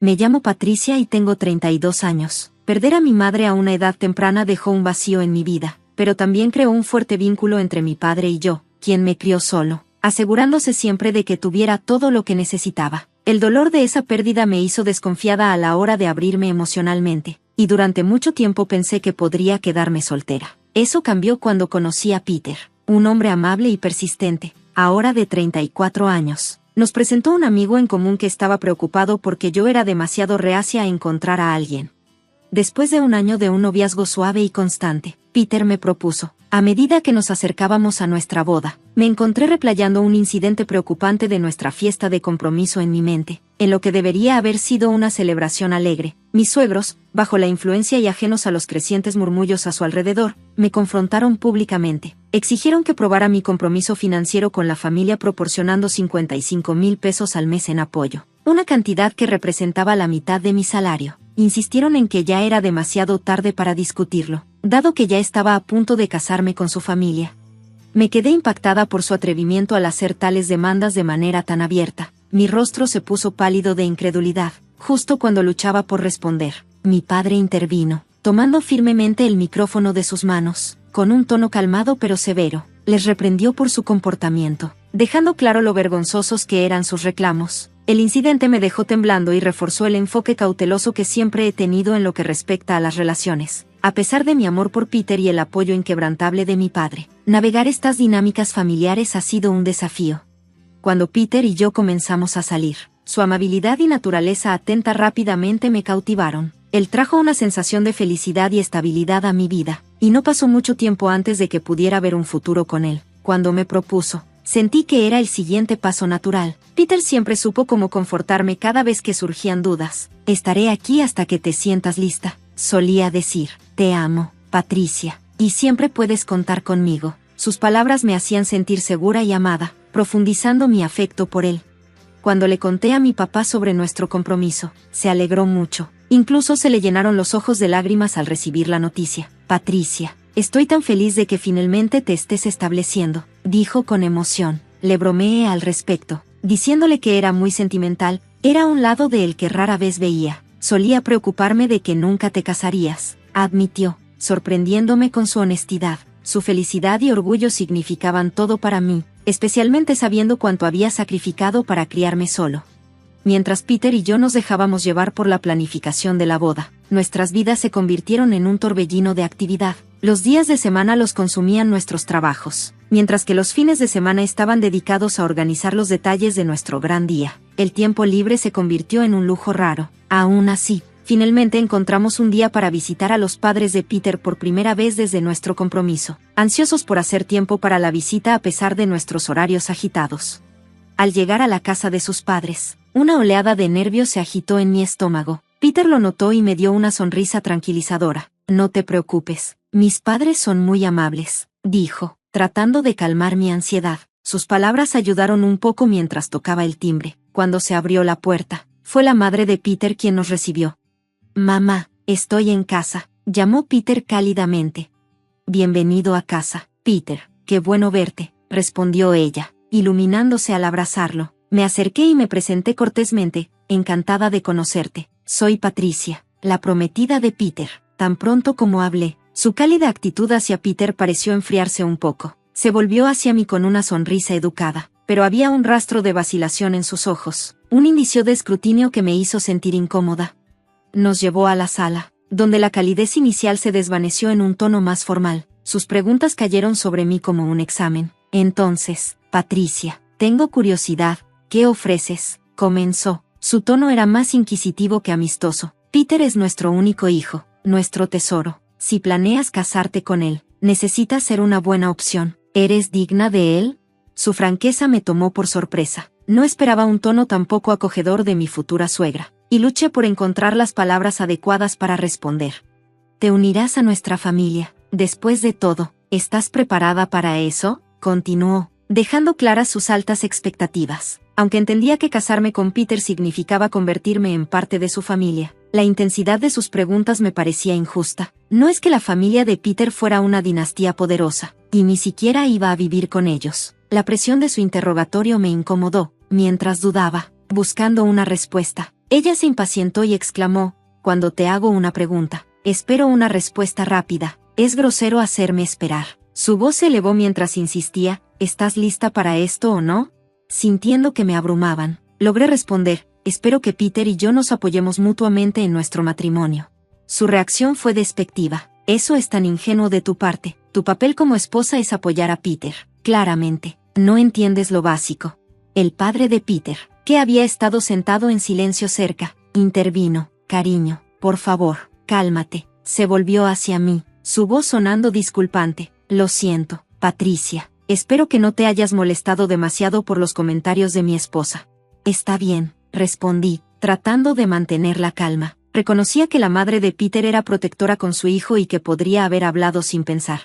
Me llamo Patricia y tengo 32 años. Perder a mi madre a una edad temprana dejó un vacío en mi vida, pero también creó un fuerte vínculo entre mi padre y yo, quien me crió solo, asegurándose siempre de que tuviera todo lo que necesitaba. El dolor de esa pérdida me hizo desconfiada a la hora de abrirme emocionalmente, y durante mucho tiempo pensé que podría quedarme soltera. Eso cambió cuando conocí a Peter, un hombre amable y persistente, ahora de 34 años. Nos presentó un amigo en común que estaba preocupado porque yo era demasiado reacia a encontrar a alguien. Después de un año de un noviazgo suave y constante, Peter me propuso. A medida que nos acercábamos a nuestra boda, me encontré replayando un incidente preocupante de nuestra fiesta de compromiso en mi mente, en lo que debería haber sido una celebración alegre. Mis suegros, bajo la influencia y ajenos a los crecientes murmullos a su alrededor, me confrontaron públicamente. Exigieron que probara mi compromiso financiero con la familia proporcionando 55,000 pesos al mes en apoyo, una cantidad que representaba la mitad de mi salario. Insistieron en que ya era demasiado tarde para discutirlo, dado que ya estaba a punto de casarme con su familia. Me quedé impactada por su atrevimiento al hacer tales demandas de manera tan abierta. Mi rostro se puso pálido de incredulidad, justo cuando luchaba por responder. Mi padre intervino, tomando firmemente el micrófono de sus manos, con un tono calmado pero severo. Les reprendió por su comportamiento, dejando claro lo vergonzosos que eran sus reclamos. El incidente me dejó temblando y reforzó el enfoque cauteloso que siempre he tenido en lo que respecta a las relaciones. A pesar de mi amor por Peter y el apoyo inquebrantable de mi padre, navegar estas dinámicas familiares ha sido un desafío. Cuando Peter y yo comenzamos a salir, su amabilidad y naturaleza atenta rápidamente me cautivaron. Él trajo una sensación de felicidad y estabilidad a mi vida, y no pasó mucho tiempo antes de que pudiera ver un futuro con él. Cuando me propuso, sentí que era el siguiente paso natural. Peter siempre supo cómo confortarme cada vez que surgían dudas. Estaré aquí hasta que te sientas lista, solía decir. Te amo, Patricia, y siempre puedes contar conmigo. Sus palabras me hacían sentir segura y amada, profundizando mi afecto por él. Cuando le conté a mi papá sobre nuestro compromiso, se alegró mucho. Incluso se le llenaron los ojos de lágrimas al recibir la noticia. Patricia, estoy tan feliz de que finalmente te estés estableciendo, dijo con emoción. Le bromeé al respecto, diciéndole que era muy sentimental. Era un lado de él que rara vez veía. Solía preocuparme de que nunca te casarías, admitió, sorprendiéndome con su honestidad. Su felicidad y orgullo significaban todo para mí, especialmente sabiendo cuánto había sacrificado para criarme solo. Mientras Peter y yo nos dejábamos llevar por la planificación de la boda, nuestras vidas se convirtieron en un torbellino de actividad. Los días de semana los consumían nuestros trabajos, mientras que los fines de semana estaban dedicados a organizar los detalles de nuestro gran día. El tiempo libre se convirtió en un lujo raro. Aún así, finalmente encontramos un día para visitar a los padres de Peter por primera vez desde nuestro compromiso, ansiosos por hacer tiempo para la visita a pesar de nuestros horarios agitados. Al llegar a la casa de sus padres, una oleada de nervios se agitó en mi estómago. Peter lo notó y me dio una sonrisa tranquilizadora. No te preocupes, mis padres son muy amables, dijo, tratando de calmar mi ansiedad. Sus palabras ayudaron un poco mientras tocaba el timbre. Cuando se abrió la puerta, fue la madre de Peter quien nos recibió. Mamá, estoy en casa, llamó Peter cálidamente. Bienvenido a casa, Peter, qué bueno verte, respondió ella, iluminándose al abrazarlo. Me acerqué y me presenté cortésmente, encantada de conocerte. Soy Patricia, la prometida de Peter. Tan pronto como hablé, su cálida actitud hacia Peter pareció enfriarse un poco. Se volvió hacia mí con una sonrisa educada, pero había un rastro de vacilación en sus ojos, un indicio de escrutinio que me hizo sentir incómoda. Nos llevó a la sala, donde la calidez inicial se desvaneció en un tono más formal. Sus preguntas cayeron sobre mí como un examen. Entonces, Patricia, tengo curiosidad, ¿qué ofreces? Comenzó. Su tono era más inquisitivo que amistoso. Peter es nuestro único hijo, nuestro tesoro. Si planeas casarte con él, necesitas ser una buena opción. ¿Eres digna de él? Su franqueza me tomó por sorpresa. No esperaba un tono tan poco acogedor de mi futura suegra, y luché por encontrar las palabras adecuadas para responder. Te unirás a nuestra familia. Después de todo, ¿estás preparada para eso? Continuó, dejando claras sus altas expectativas. Aunque entendía que casarme con Peter significaba convertirme en parte de su familia, la intensidad de sus preguntas me parecía injusta. No es que la familia de Peter fuera una dinastía poderosa, y ni siquiera iba a vivir con ellos. La presión de su interrogatorio me incomodó. Mientras dudaba, buscando una respuesta, Ella se impacientó y exclamó: cuando te hago una pregunta, espero una respuesta rápida. Es grosero hacerme esperar. Su voz se elevó mientras insistía: ¿estás lista para esto o no? Sintiendo que me abrumaban, logré responder: espero que Peter y yo nos apoyemos mutuamente en nuestro matrimonio. Su reacción fue despectiva. Eso es tan ingenuo de tu parte. Tu papel como esposa es apoyar a Peter. Claramente, no entiendes lo básico. El padre de Peter, que había estado sentado en silencio cerca, intervino: cariño, por favor, cálmate. Se volvió hacia mí, su voz sonando disculpante: lo siento, Patricia. Espero que no te hayas molestado demasiado por los comentarios de mi esposa. Está bien, respondí, tratando de mantener la calma. Reconocía que la madre de Peter era protectora con su hijo y que podría haber hablado sin pensar.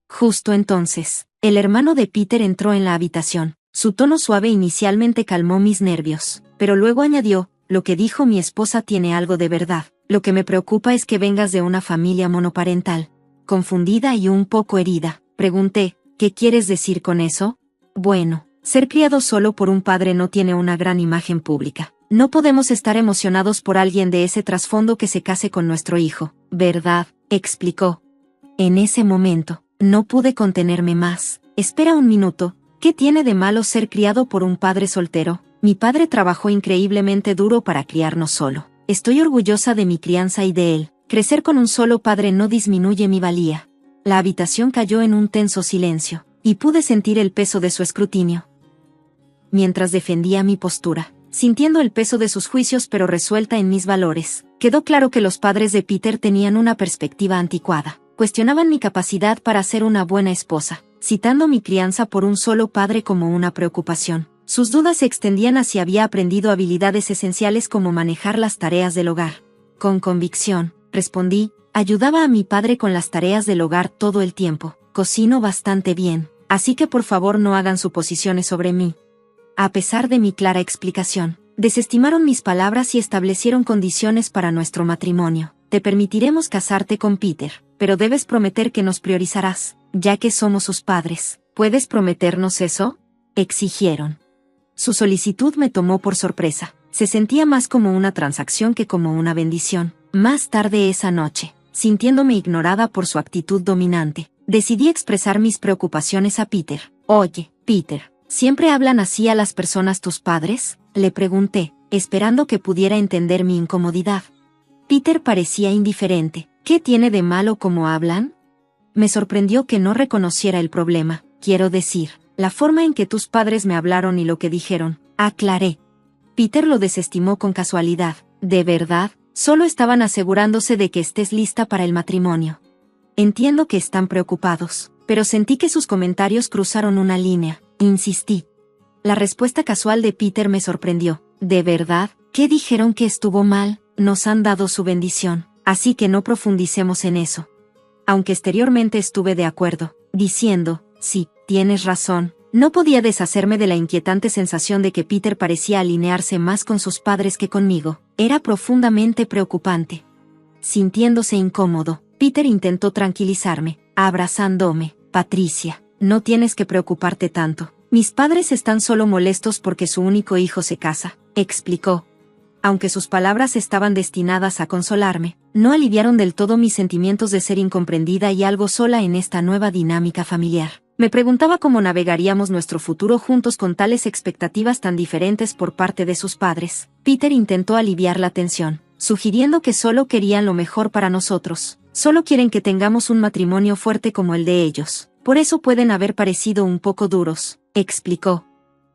Justo entonces, el hermano de Peter entró en la habitación. Su tono suave inicialmente calmó mis nervios, pero luego añadió: lo que dijo mi esposa tiene algo de verdad. Lo que me preocupa es que vengas de una familia monoparental. Confundida y un poco herida, pregunté: ¿qué quieres decir con eso? Bueno, ser criado solo por un padre no tiene una gran imagen pública. No podemos estar emocionados por alguien de ese trasfondo que se case con nuestro hijo, ¿verdad?, explicó. En ese momento, no pude contenerme más. Espera un minuto, ¿qué tiene de malo ser criado por un padre soltero? Mi padre trabajó increíblemente duro para criarnos solo. Estoy orgullosa de mi crianza y de él. Crecer con un solo padre no disminuye mi valía. La habitación cayó en un tenso silencio, y pude sentir el peso de su escrutinio. Mientras defendía mi postura, sintiendo el peso de sus juicios pero resuelta en mis valores, quedó claro que los padres de Peter tenían una perspectiva anticuada. Cuestionaban mi capacidad para ser una buena esposa, citando mi crianza por un solo padre como una preocupación. Sus dudas se extendían a si había aprendido habilidades esenciales como manejar las tareas del hogar. Con convicción, respondí: ayudaba a mi padre con las tareas del hogar todo el tiempo. Cocino bastante bien, así que por favor no hagan suposiciones sobre mí. A pesar de mi clara explicación, desestimaron mis palabras y establecieron condiciones para nuestro matrimonio. Te permitiremos casarte con Peter, pero debes prometer que nos priorizarás, ya que somos sus padres. ¿Puedes prometernos eso?, exigieron. Su solicitud me tomó por sorpresa. Se sentía más como una transacción que como una bendición. Más tarde esa noche, sintiéndome ignorada por su actitud dominante, decidí expresar mis preocupaciones a Peter. Oye, Peter, ¿siempre hablan así a las personas tus padres?, le pregunté, esperando que pudiera entender mi incomodidad. Peter parecía indiferente. ¿Qué tiene de malo cómo hablan? Me sorprendió que no reconociera el problema. Quiero decir, la forma en que tus padres me hablaron y lo que dijeron, aclaré. Peter lo desestimó con casualidad. ¿De verdad? Solo estaban asegurándose de que estés lista para el matrimonio. Entiendo que están preocupados, pero sentí que sus comentarios cruzaron una línea. Insistí. La respuesta casual de Peter me sorprendió. ¿De verdad? ¿Qué dijeron que estuvo mal? Nos han dado su bendición, así que no profundicemos en eso. Aunque exteriormente estuve de acuerdo, diciendo: sí, tienes razón, no podía deshacerme de la inquietante sensación de que Peter parecía alinearse más con sus padres que conmigo. Era profundamente preocupante. Sintiéndose incómodo, Peter intentó tranquilizarme, abrazándome. Patricia, no tienes que preocuparte tanto. Mis padres están solo molestos porque su único hijo se casa, explicó. Aunque sus palabras estaban destinadas a consolarme, no aliviaron del todo mis sentimientos de ser incomprendida y algo sola en esta nueva dinámica familiar. Me preguntaba cómo navegaríamos nuestro futuro juntos con tales expectativas tan diferentes por parte de sus padres. Peter intentó aliviar la tensión, sugiriendo que solo querían lo mejor para nosotros. Solo quieren que tengamos un matrimonio fuerte como el de ellos. Por eso pueden haber parecido un poco duros, explicó.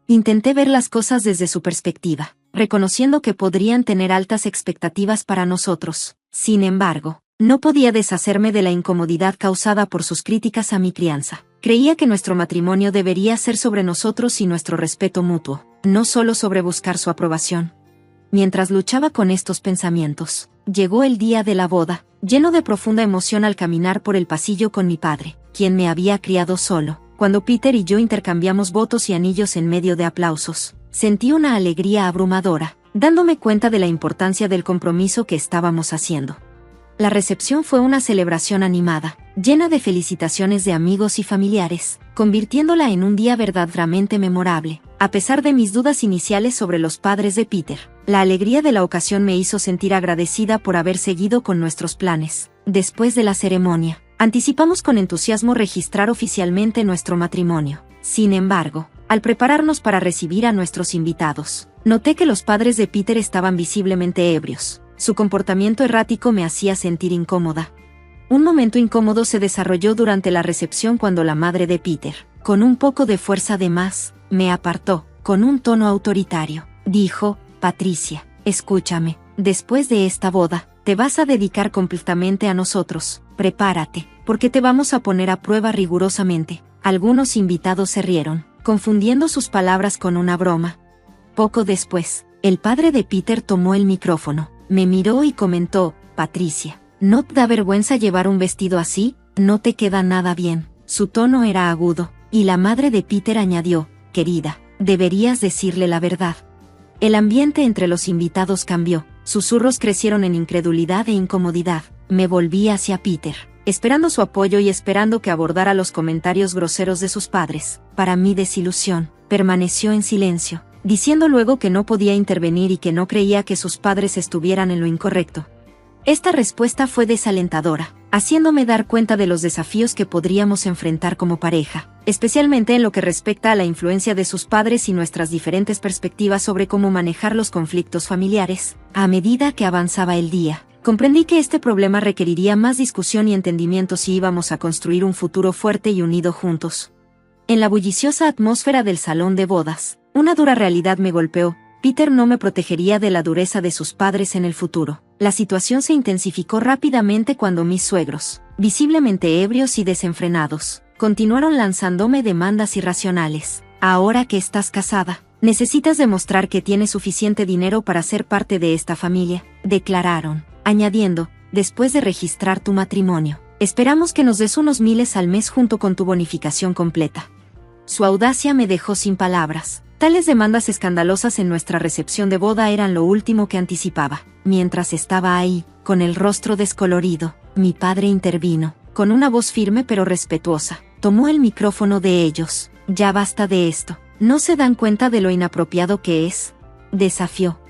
Intenté ver las cosas desde su perspectiva, reconociendo que podrían tener altas expectativas para nosotros. Sin embargo, no podía deshacerme de la incomodidad causada por sus críticas a mi crianza. Creía que nuestro matrimonio debería ser sobre nosotros y nuestro respeto mutuo, no solo sobre buscar su aprobación. Mientras luchaba con estos pensamientos, llegó el día de la boda, lleno de profunda emoción al caminar por el pasillo con mi padre, quien me había criado solo. Cuando Peter y yo intercambiamos votos y anillos en medio de aplausos, sentí una alegría abrumadora, dándome cuenta de la importancia del compromiso que estábamos haciendo. La recepción fue una celebración animada, llena de felicitaciones de amigos y familiares. convirtiéndola en un día verdaderamente memorable. A pesar de mis dudas iniciales sobre los padres de Peter, la alegría de la ocasión me hizo sentir agradecida por haber seguido con nuestros planes. Después de la ceremonia, anticipamos con entusiasmo registrar oficialmente nuestro matrimonio. Sin embargo, al prepararnos para recibir a nuestros invitados, noté que los padres de Peter estaban visiblemente ebrios. Su comportamiento errático me hacía sentir incómoda. Un momento incómodo se desarrolló durante la recepción cuando la madre de Peter, con un poco de fuerza de más, me apartó. Con un tono autoritario, dijo: Patricia, escúchame, después de esta boda, te vas a dedicar completamente a nosotros. Prepárate, porque te vamos a poner a prueba rigurosamente. Algunos invitados se rieron, confundiendo sus palabras con una broma. Poco después, el padre de Peter tomó el micrófono, me miró y comentó: Patricia, ¿no te da vergüenza llevar un vestido así? No te queda nada bien. Su tono era agudo, y la madre de Peter añadió: querida, deberías decirle la verdad. El ambiente entre los invitados cambió, susurros crecieron en incredulidad e incomodidad. Me volví hacia Peter, esperando su apoyo y esperando que abordara los comentarios groseros de sus padres. Para mi desilusión, permaneció en silencio, diciendo luego que no podía intervenir y que no creía que sus padres estuvieran en lo incorrecto. Esta respuesta fue desalentadora, haciéndome dar cuenta de los desafíos que podríamos enfrentar como pareja, especialmente en lo que respecta a la influencia de sus padres y nuestras diferentes perspectivas sobre cómo manejar los conflictos familiares. A medida que avanzaba el día, comprendí que este problema requeriría más discusión y entendimiento si íbamos a construir un futuro fuerte y unido juntos. En la bulliciosa atmósfera del salón de bodas, una dura realidad me golpeó: Peter no me protegería de la dureza de sus padres en el futuro. La situación se intensificó rápidamente cuando mis suegros, visiblemente ebrios y desenfrenados, continuaron lanzándome demandas irracionales. Ahora que estás casada, necesitas demostrar que tienes suficiente dinero para ser parte de esta familia, declararon, añadiendo: después de registrar tu matrimonio, esperamos que nos des unos miles al mes junto con tu bonificación completa. Su audacia me dejó sin palabras. Tales demandas escandalosas en nuestra recepción de boda eran lo último que anticipaba. Mientras estaba ahí, con el rostro descolorido, mi padre intervino, con una voz firme pero respetuosa. Tomó el micrófono de ellos. Ya basta de esto. ¿No se dan cuenta de lo inapropiado que es?, desafió.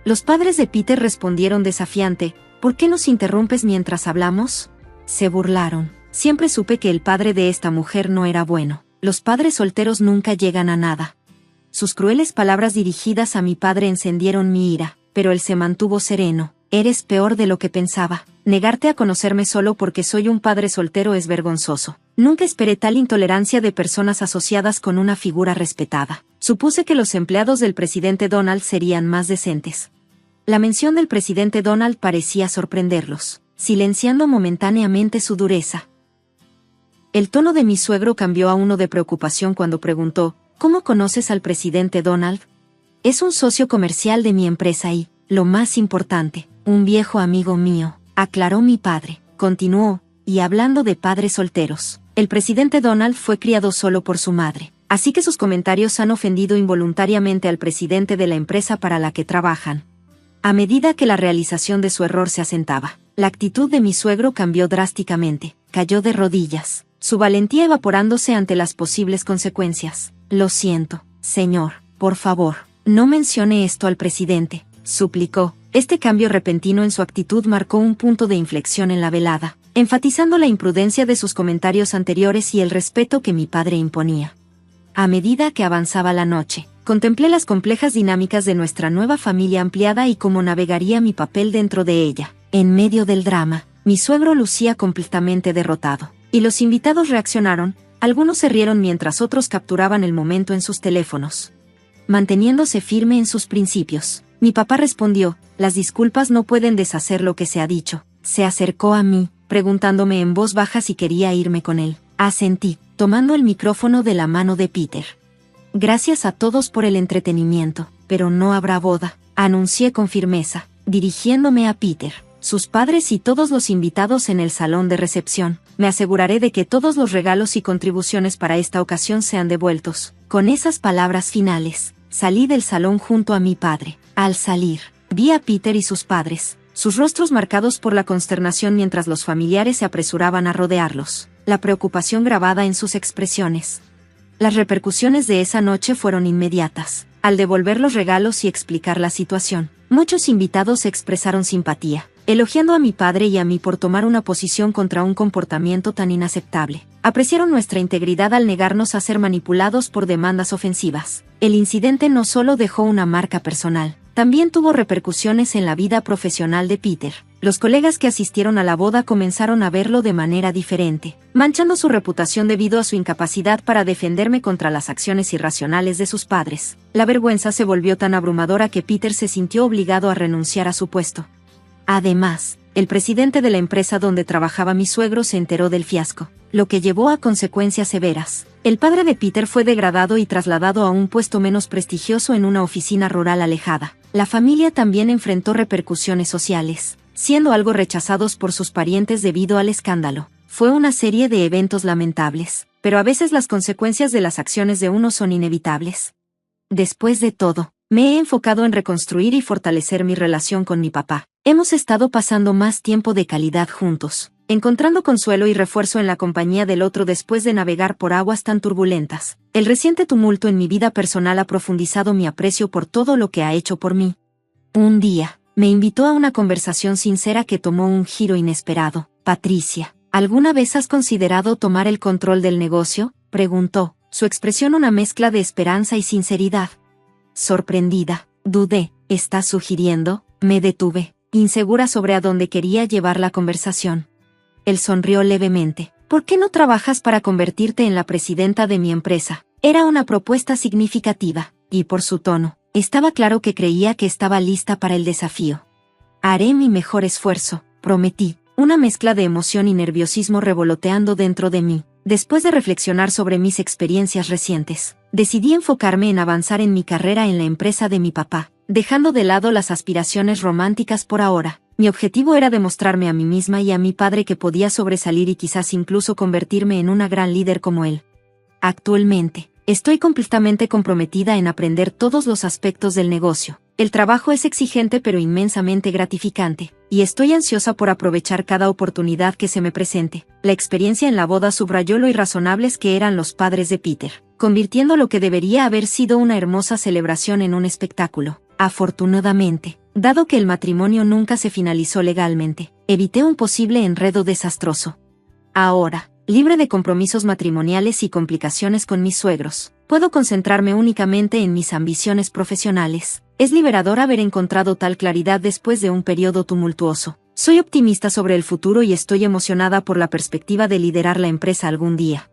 Los padres de Peter respondieron desafiante: ¿por qué nos interrumpes mientras hablamos? Se burlaron. Siempre supe que el padre de esta mujer no era bueno. Los padres solteros nunca llegan a nada. Sus crueles palabras dirigidas a mi padre encendieron mi ira, pero él se mantuvo sereno. Eres peor de lo que pensaba. Negarte a conocerme solo porque soy un padre soltero es vergonzoso. Nunca esperé tal intolerancia de personas asociadas con una figura respetada. Supuse que los empleados del presidente Donald serían más decentes. La mención del presidente Donald parecía sorprenderlos, silenciando momentáneamente su dureza. El tono de mi suegro cambió a uno de preocupación cuando preguntó: ¿cómo conoces al presidente Donald? Es un socio comercial de mi empresa y, lo más importante, un viejo amigo mío, aclaró mi padre. Continuó: y hablando de padres solteros, el presidente Donald fue criado solo por su madre, así que sus comentarios han ofendido involuntariamente al presidente de la empresa para la que trabajan. A medida que la realización de su error se asentaba, la actitud de mi suegro cambió drásticamente. Cayó de rodillas, su valentía evaporándose ante las posibles consecuencias. Lo siento, señor, por favor, no mencione esto al presidente, suplicó. Este cambio repentino en su actitud marcó un punto de inflexión en la velada, enfatizando la imprudencia de sus comentarios anteriores y el respeto que mi padre imponía. A medida que avanzaba la noche, contemplé las complejas dinámicas de nuestra nueva familia ampliada y cómo navegaría mi papel dentro de ella. En medio del drama, mi suegro lucía completamente derrotado, y los invitados reaccionaron. Algunos se rieron mientras otros capturaban el momento en sus teléfonos. Manteniéndose firme en sus principios, mi papá respondió: las disculpas no pueden deshacer lo que se ha dicho. Se acercó a mí, preguntándome en voz baja si quería irme con él. Asentí, tomando el micrófono de la mano de Peter. Gracias a todos por el entretenimiento, pero no habrá boda, anuncié con firmeza, dirigiéndome a Peter, sus padres y todos los invitados en el salón de recepción. Me aseguraré de que todos los regalos y contribuciones para esta ocasión sean devueltos. Con esas palabras finales, salí del salón junto a mi padre. Al salir, vi a Peter y sus padres, sus rostros marcados por la consternación mientras los familiares se apresuraban a rodearlos, la preocupación grabada en sus expresiones. Las repercusiones de esa noche fueron inmediatas. Al devolver los regalos y explicar la situación, muchos invitados expresaron simpatía, elogiando a mi padre y a mí por tomar una posición contra un comportamiento tan inaceptable. Apreciaron nuestra integridad al negarnos a ser manipulados por demandas ofensivas. El incidente no solo dejó una marca personal, también tuvo repercusiones en la vida profesional de Peter. Los colegas que asistieron a la boda comenzaron a verlo de manera diferente, manchando su reputación debido a su incapacidad para defenderme contra las acciones irracionales de sus padres. La vergüenza se volvió tan abrumadora que Peter se sintió obligado a renunciar a su puesto. Además, el presidente de la empresa donde trabajaba mi suegro se enteró del fiasco, lo que llevó a consecuencias severas. El padre de Peter fue degradado y trasladado a un puesto menos prestigioso en una oficina rural alejada. La familia también enfrentó repercusiones sociales, siendo algo rechazados por sus parientes debido al escándalo. Fue una serie de eventos lamentables, pero a veces las consecuencias de las acciones de uno son inevitables. Después de todo, me he enfocado en reconstruir y fortalecer mi relación con mi papá. Hemos estado pasando más tiempo de calidad juntos, encontrando consuelo y refuerzo en la compañía del otro después de navegar por aguas tan turbulentas. El reciente tumulto en mi vida personal ha profundizado mi aprecio por todo lo que ha hecho por mí. Un día, me invitó a una conversación sincera que tomó un giro inesperado. Patricia, ¿alguna vez has considerado tomar el control del negocio?, preguntó, su expresión una mezcla de esperanza y sinceridad. Sorprendida, dudé. ¿Estás sugiriendo? Me detuve, insegura sobre a dónde quería llevar la conversación. Él sonrió levemente. ¿Por qué no trabajas para convertirte en la presidenta de mi empresa? Era una propuesta significativa, y por su tono, estaba claro que creía que estaba lista para el desafío. Haré mi mejor esfuerzo, prometí, una mezcla de emoción y nerviosismo revoloteando dentro de mí. Después de reflexionar sobre mis experiencias recientes, decidí enfocarme en avanzar en mi carrera en la empresa de mi papá, dejando de lado las aspiraciones románticas por ahora. Mi objetivo era demostrarme a mí misma y a mi padre que podía sobresalir y quizás incluso convertirme en una gran líder como él. Actualmente, estoy completamente comprometida en aprender todos los aspectos del negocio. El trabajo es exigente pero inmensamente gratificante, y estoy ansiosa por aprovechar cada oportunidad que se me presente. La experiencia en la boda subrayó lo irrazonables que eran los padres de Peter, convirtiendo lo que debería haber sido una hermosa celebración en un espectáculo. Afortunadamente, dado que el matrimonio nunca se finalizó legalmente, evité un posible enredo desastroso. Ahora, libre de compromisos matrimoniales y complicaciones con mis suegros, puedo concentrarme únicamente en mis ambiciones profesionales. Es liberador haber encontrado tal claridad después de un periodo tumultuoso. Soy optimista sobre el futuro y estoy emocionada por la perspectiva de liderar la empresa algún día.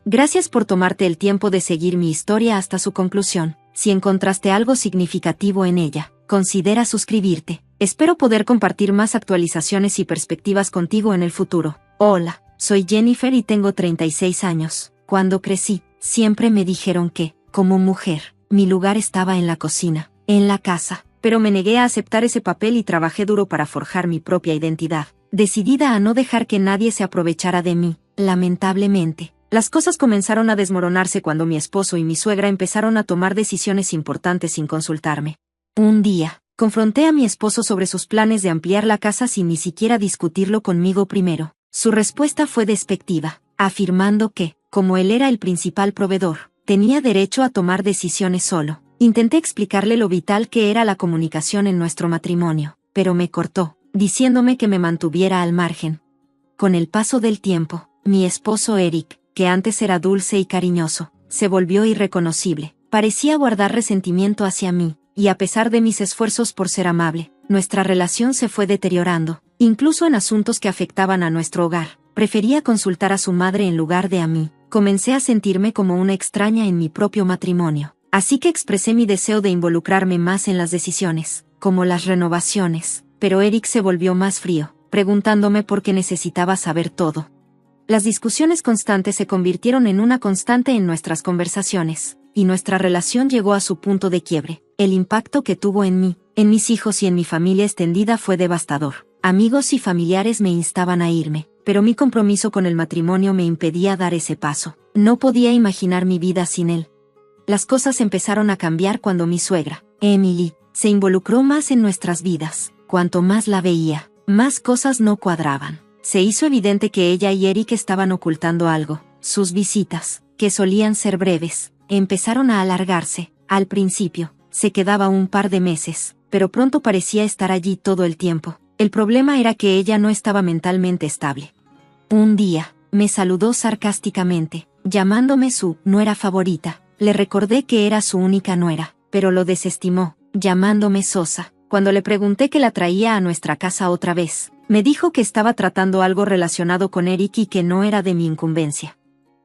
Gracias por tomarte el tiempo de seguir mi historia hasta su conclusión. Si encontraste algo significativo en ella, considera suscribirte. Espero poder compartir más actualizaciones y perspectivas contigo en el futuro. Hola, soy Jennifer y tengo 36 años. Cuando crecí, siempre me dijeron que, como mujer, mi lugar estaba en la cocina, en la casa, pero me negué a aceptar ese papel y trabajé duro para forjar mi propia identidad, decidida a no dejar que nadie se aprovechara de mí. Lamentablemente, las cosas comenzaron a desmoronarse cuando mi esposo y mi suegra empezaron a tomar decisiones importantes sin consultarme. Un día, confronté a mi esposo sobre sus planes de ampliar la casa sin ni siquiera discutirlo conmigo primero. Su respuesta fue despectiva, afirmando que, como él era el principal proveedor, tenía derecho a tomar decisiones solo. Intenté explicarle lo vital que era la comunicación en nuestro matrimonio, pero me cortó, diciéndome que me mantuviera al margen. Con el paso del tiempo, mi esposo Eric, que antes era dulce y cariñoso, se volvió irreconocible. Parecía guardar resentimiento hacia mí, y a pesar de mis esfuerzos por ser amable, nuestra relación se fue deteriorando, incluso en asuntos que afectaban a nuestro hogar. Prefería consultar a su madre en lugar de a mí. Comencé a sentirme como una extraña en mi propio matrimonio. Así que expresé mi deseo de involucrarme más en las decisiones, como las renovaciones, pero Eric se volvió más frío, preguntándome por qué necesitaba saber todo. Las discusiones constantes se convirtieron en una constante en nuestras conversaciones, y nuestra relación llegó a su punto de quiebre. El impacto que tuvo en mí, en mis hijos y en mi familia extendida fue devastador. Amigos y familiares me instaban a irme, pero mi compromiso con el matrimonio me impedía dar ese paso. No podía imaginar mi vida sin él. Las cosas empezaron a cambiar cuando mi suegra, Emily, se involucró más en nuestras vidas. Cuanto más la veía, más cosas no cuadraban. Se hizo evidente que ella y Eric estaban ocultando algo. Sus visitas, que solían ser breves, empezaron a alargarse. Al principio, se quedaba un par de meses, pero pronto parecía estar allí todo el tiempo. El problema era que ella no estaba mentalmente estable. Un día, me saludó sarcásticamente, llamándome su nuera favorita. Le recordé que era su única nuera, pero lo desestimó, llamándome sosa. Cuando le pregunté qué la traía a nuestra casa otra vez, me dijo que estaba tratando algo relacionado con Eric y que no era de mi incumbencia.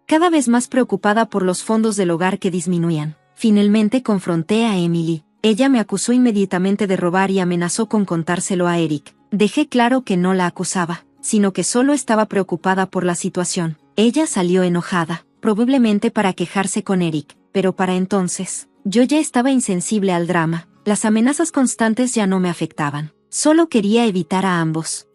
Cada vez más preocupada por los fondos del hogar que disminuían, finalmente confronté a Emily. Ella me acusó inmediatamente de robar y amenazó con contárselo a Eric. Dejé claro que no la acusaba, sino que solo estaba preocupada por la situación. Ella salió enojada, probablemente para quejarse con Eric, pero para entonces, yo ya estaba insensible al drama. Las amenazas constantes ya no me afectaban. Solo quería evitar a ambos.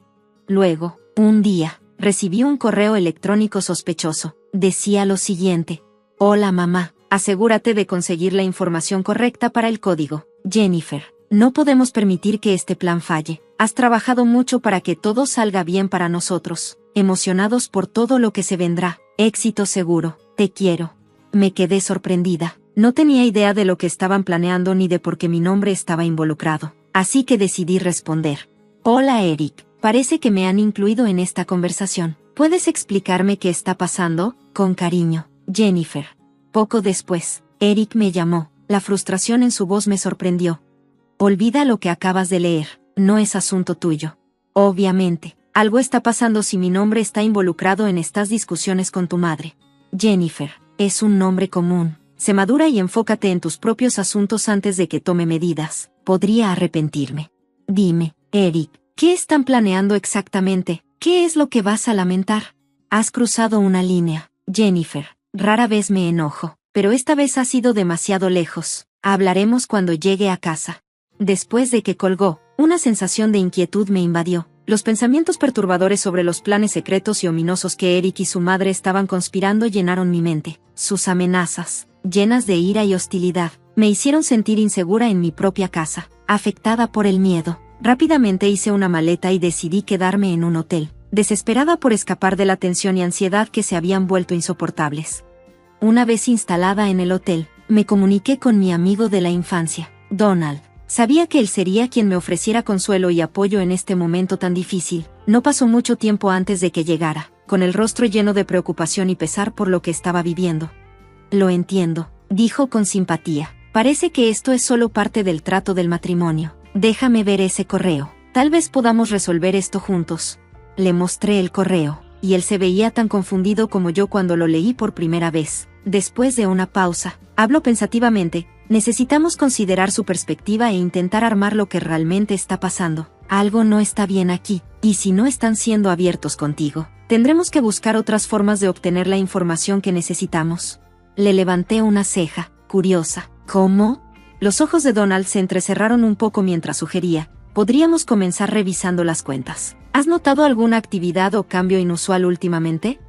Luego, un día, recibí un correo electrónico sospechoso. Decía lo siguiente: hola mamá, asegúrate de conseguir la información correcta para el código. Jennifer, no podemos permitir que este plan falle. Has trabajado mucho para que todo salga bien para nosotros. Emocionados por todo lo que se vendrá. Éxito seguro. Te quiero. Me quedé sorprendida. No tenía idea de lo que estaban planeando ni de por qué mi nombre estaba involucrado. Así que decidí responder. Hola Eric, parece que me han incluido en esta conversación. ¿Puedes explicarme qué está pasando? Con cariño, Jennifer. Poco después, Eric me llamó. La frustración en su voz me sorprendió. Olvida lo que acabas de leer, no es asunto tuyo. Obviamente, algo está pasando si mi nombre está involucrado en estas discusiones con tu madre. Jennifer, es un nombre común. Sé madura y enfócate en tus propios asuntos antes de que tome medidas. Podría arrepentirme. Dime, Eric, ¿qué están planeando exactamente? ¿Qué es lo que vas a lamentar? Has cruzado una línea, Jennifer. Rara vez me enojo, pero esta vez ha sido demasiado lejos. Hablaremos cuando llegue a casa. Después de que colgó, una sensación de inquietud me invadió. Los pensamientos perturbadores sobre los planes secretos y ominosos que Eric y su madre estaban conspirando llenaron mi mente. Sus amenazas, llenas de ira y hostilidad, me hicieron sentir insegura en mi propia casa, afectada por el miedo. Rápidamente hice una maleta y decidí quedarme en un hotel, desesperada por escapar de la tensión y ansiedad que se habían vuelto insoportables. Una vez instalada en el hotel, me comuniqué con mi amigo de la infancia, Donald. Sabía que él sería quien me ofreciera consuelo y apoyo en este momento tan difícil. No pasó mucho tiempo antes de que llegara, con el rostro lleno de preocupación y pesar por lo que estaba viviendo. Lo entiendo, dijo con simpatía. Parece que esto es solo parte del trato del matrimonio. Déjame ver ese correo. Tal vez podamos resolver esto juntos. Le mostré el correo, y él se veía tan confundido como yo cuando lo leí por primera vez. Después de una pausa, habló pensativamente. Necesitamos considerar su perspectiva e intentar armar lo que realmente está pasando. Algo no está bien aquí, y si no están siendo abiertos contigo, tendremos que buscar otras formas de obtener la información que necesitamos. Le levanté una ceja, curiosa. ¿Cómo? Los ojos de Donald se entrecerraron un poco mientras sugería. Podríamos comenzar revisando las cuentas. ¿Has notado alguna actividad o cambio inusual últimamente?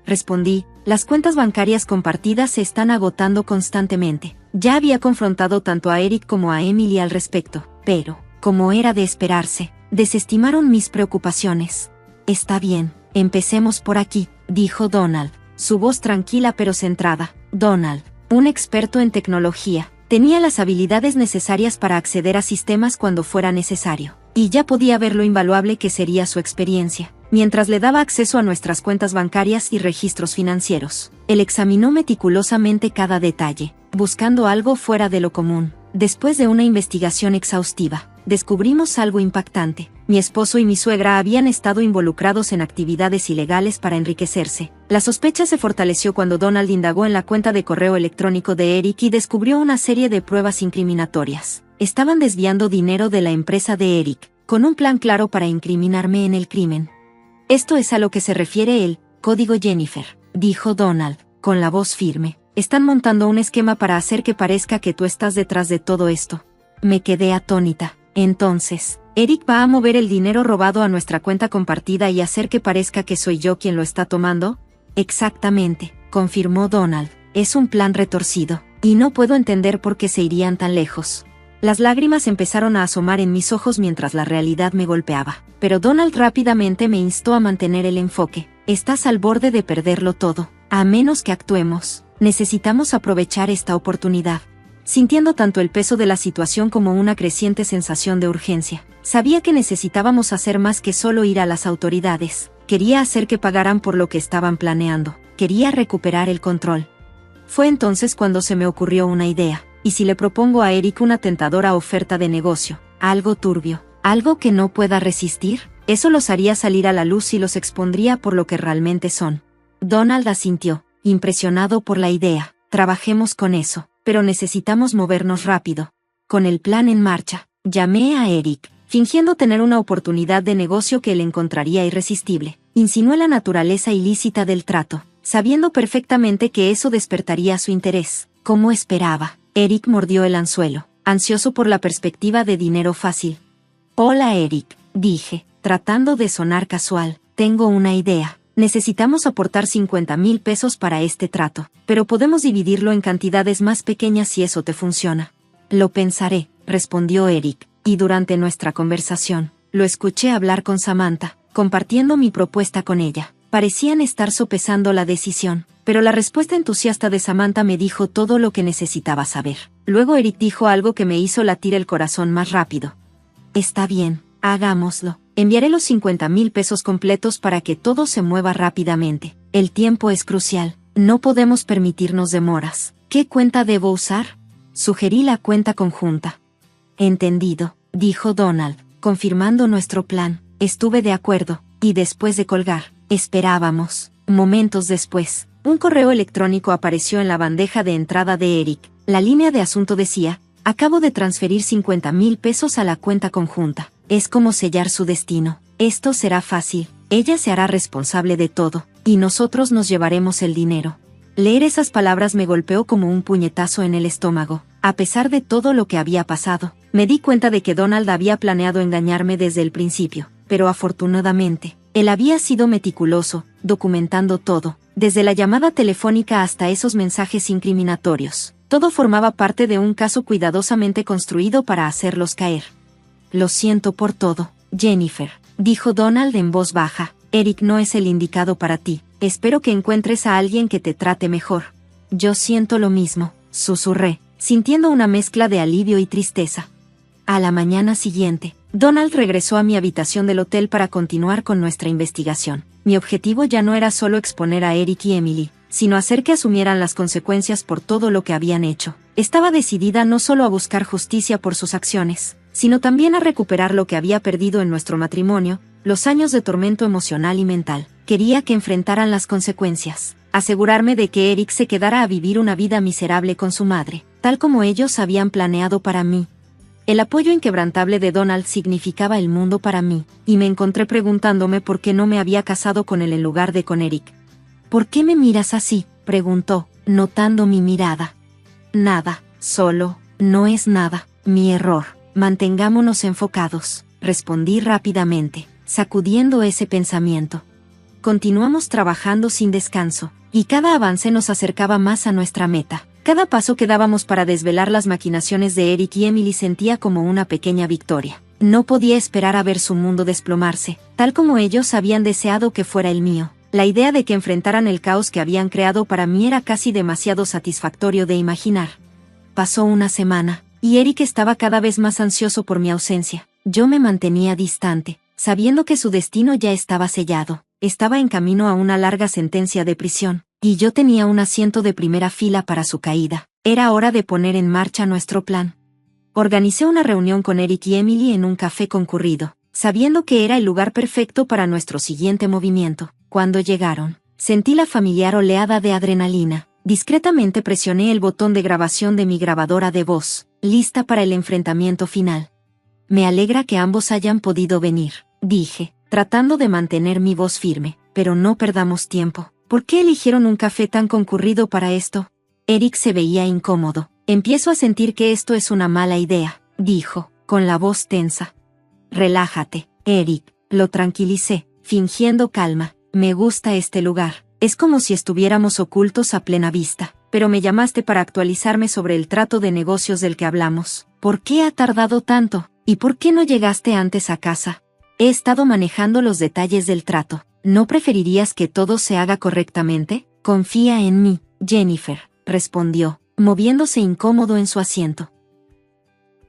Respondí, las cuentas bancarias compartidas se están agotando constantemente. Ya había confrontado tanto a Eric como a Emily al respecto, pero, como era de esperarse, desestimaron mis preocupaciones. Está bien, empecemos por aquí, dijo Donald, su voz tranquila pero centrada. Donald, un experto en tecnología, tenía las habilidades necesarias para acceder a sistemas cuando fuera necesario, y ya podía ver lo invaluable que sería su experiencia. Mientras le daba acceso a nuestras cuentas bancarias y registros financieros, él examinó meticulosamente cada detalle, buscando algo fuera de lo común. Después de una investigación exhaustiva, descubrimos algo impactante. Mi esposo y mi suegra habían estado involucrados en actividades ilegales para enriquecerse. La sospecha se fortaleció cuando Donald indagó en la cuenta de correo electrónico de Eric y descubrió una serie de pruebas incriminatorias. Estaban desviando dinero de la empresa de Eric, con un plan claro para incriminarme en el crimen. Esto es a lo que se refiere el código Jennifer, dijo Donald, con la voz firme. Están montando un esquema para hacer que parezca que tú estás detrás de todo esto. Me quedé atónita. Entonces, ¿Eric va a mover el dinero robado a nuestra cuenta compartida y hacer que parezca que soy yo quien lo está tomando? Exactamente, confirmó Donald. Es un plan retorcido, y no puedo entender por qué se irían tan lejos. Las lágrimas empezaron a asomar en mis ojos mientras la realidad me golpeaba, pero Donald rápidamente me instó a mantener el enfoque. Estás al borde de perderlo todo. A menos que actuemos, necesitamos aprovechar esta oportunidad. Sintiendo tanto el peso de la situación como una creciente sensación de urgencia, sabía que necesitábamos hacer más que solo ir a las autoridades. Quería hacer que pagaran por lo que estaban planeando. Quería recuperar el control. Fue entonces cuando se me ocurrió una idea. ¿Y si le propongo a Eric una tentadora oferta de negocio? Algo turbio, algo que no pueda resistir. Eso los haría salir a la luz y los expondría por lo que realmente son. Donald asintió, impresionado por la idea. Trabajemos con eso, pero necesitamos movernos rápido. Con el plan en marcha, llamé a Eric, fingiendo tener una oportunidad de negocio que él encontraría irresistible. Insinué la naturaleza ilícita del trato, sabiendo perfectamente que eso despertaría su interés. Como esperaba, Eric mordió el anzuelo, ansioso por la perspectiva de dinero fácil. Hola Eric, dije, tratando de sonar casual, tengo una idea. Necesitamos aportar 50,000 pesos para este trato, pero podemos dividirlo en cantidades más pequeñas si eso te funciona. Lo pensaré, respondió Eric, y durante nuestra conversación, lo escuché hablar con Samantha, compartiendo mi propuesta con ella. Parecían estar sopesando la decisión, pero la respuesta entusiasta de Samantha me dijo todo lo que necesitaba saber. Luego Eric dijo algo que me hizo latir el corazón más rápido. Está bien, hagámoslo. Enviaré los 50,000 pesos completos para que todo se mueva rápidamente. El tiempo es crucial. No podemos permitirnos demoras. ¿Qué cuenta debo usar? Sugerí la cuenta conjunta. Entendido, dijo Donald, confirmando nuestro plan. Estuve de acuerdo, y después de colgar, esperábamos. Momentos después, un correo electrónico apareció en la bandeja de entrada de Eric. La línea de asunto decía: acabo de transferir 50,000 pesos a la cuenta conjunta. Es como sellar su destino. Esto será fácil. Ella se hará responsable de todo, y nosotros nos llevaremos el dinero. Leer esas palabras me golpeó como un puñetazo en el estómago. A pesar de todo lo que había pasado, me di cuenta de que Donald había planeado engañarme desde el principio, pero afortunadamente, él había sido meticuloso, documentando todo, desde la llamada telefónica hasta esos mensajes incriminatorios. Todo formaba parte de un caso cuidadosamente construido para hacerlos caer. Lo siento por todo, Jennifer, dijo Donald en voz baja. Eric no es el indicado para ti. Espero que encuentres a alguien que te trate mejor. Yo siento lo mismo, susurré, sintiendo una mezcla de alivio y tristeza. A la mañana siguiente, Donald regresó a mi habitación del hotel para continuar con nuestra investigación. Mi objetivo ya no era solo exponer a Eric y Emily, sino hacer que asumieran las consecuencias por todo lo que habían hecho. Estaba decidida no solo a buscar justicia por sus acciones, sino también a recuperar lo que había perdido en nuestro matrimonio, los años de tormento emocional y mental. Quería que enfrentaran las consecuencias, asegurarme de que Eric se quedara a vivir una vida miserable con su madre, tal como ellos habían planeado para mí. El apoyo inquebrantable de Donald significaba el mundo para mí, y me encontré preguntándome por qué no me había casado con él en lugar de con Eric. ¿Por qué me miras así?, preguntó, notando mi mirada. Nada, solo, no es nada, mi error. Mantengámonos enfocados, respondí rápidamente, sacudiendo ese pensamiento. Continuamos trabajando sin descanso, y cada avance nos acercaba más a nuestra meta. Cada paso que dábamos para desvelar las maquinaciones de Eric y Emily sentía como una pequeña victoria. No podía esperar a ver su mundo desplomarse, tal como ellos habían deseado que fuera el mío. La idea de que enfrentaran el caos que habían creado para mí era casi demasiado satisfactorio de imaginar. Pasó una semana, y Eric estaba cada vez más ansioso por mi ausencia. Yo me mantenía distante, sabiendo que su destino ya estaba sellado. Estaba en camino a una larga sentencia de prisión, y yo tenía un asiento de primera fila para su caída. Era hora de poner en marcha nuestro plan. Organicé una reunión con Eric y Emily en un café concurrido, sabiendo que era el lugar perfecto para nuestro siguiente movimiento. Cuando llegaron, sentí la familiar oleada de adrenalina. Discretamente presioné el botón de grabación de mi grabadora de voz, lista para el enfrentamiento final. Me alegra que ambos hayan podido venir, dije, tratando de mantener mi voz firme, pero no perdamos tiempo. ¿Por qué eligieron un café tan concurrido para esto? Eric se veía incómodo. Empiezo a sentir que esto es una mala idea, dijo, con la voz tensa. Relájate, Eric, lo tranquilicé, fingiendo calma. Me gusta este lugar. Es como si estuviéramos ocultos a plena vista. Pero me llamaste para actualizarme sobre el trato de negocios del que hablamos. ¿Por qué ha tardado tanto? ¿Y por qué no llegaste antes a casa? He estado manejando los detalles del trato. ¿No preferirías que todo se haga correctamente? Confía en mí, Jennifer, respondió, moviéndose incómodo en su asiento.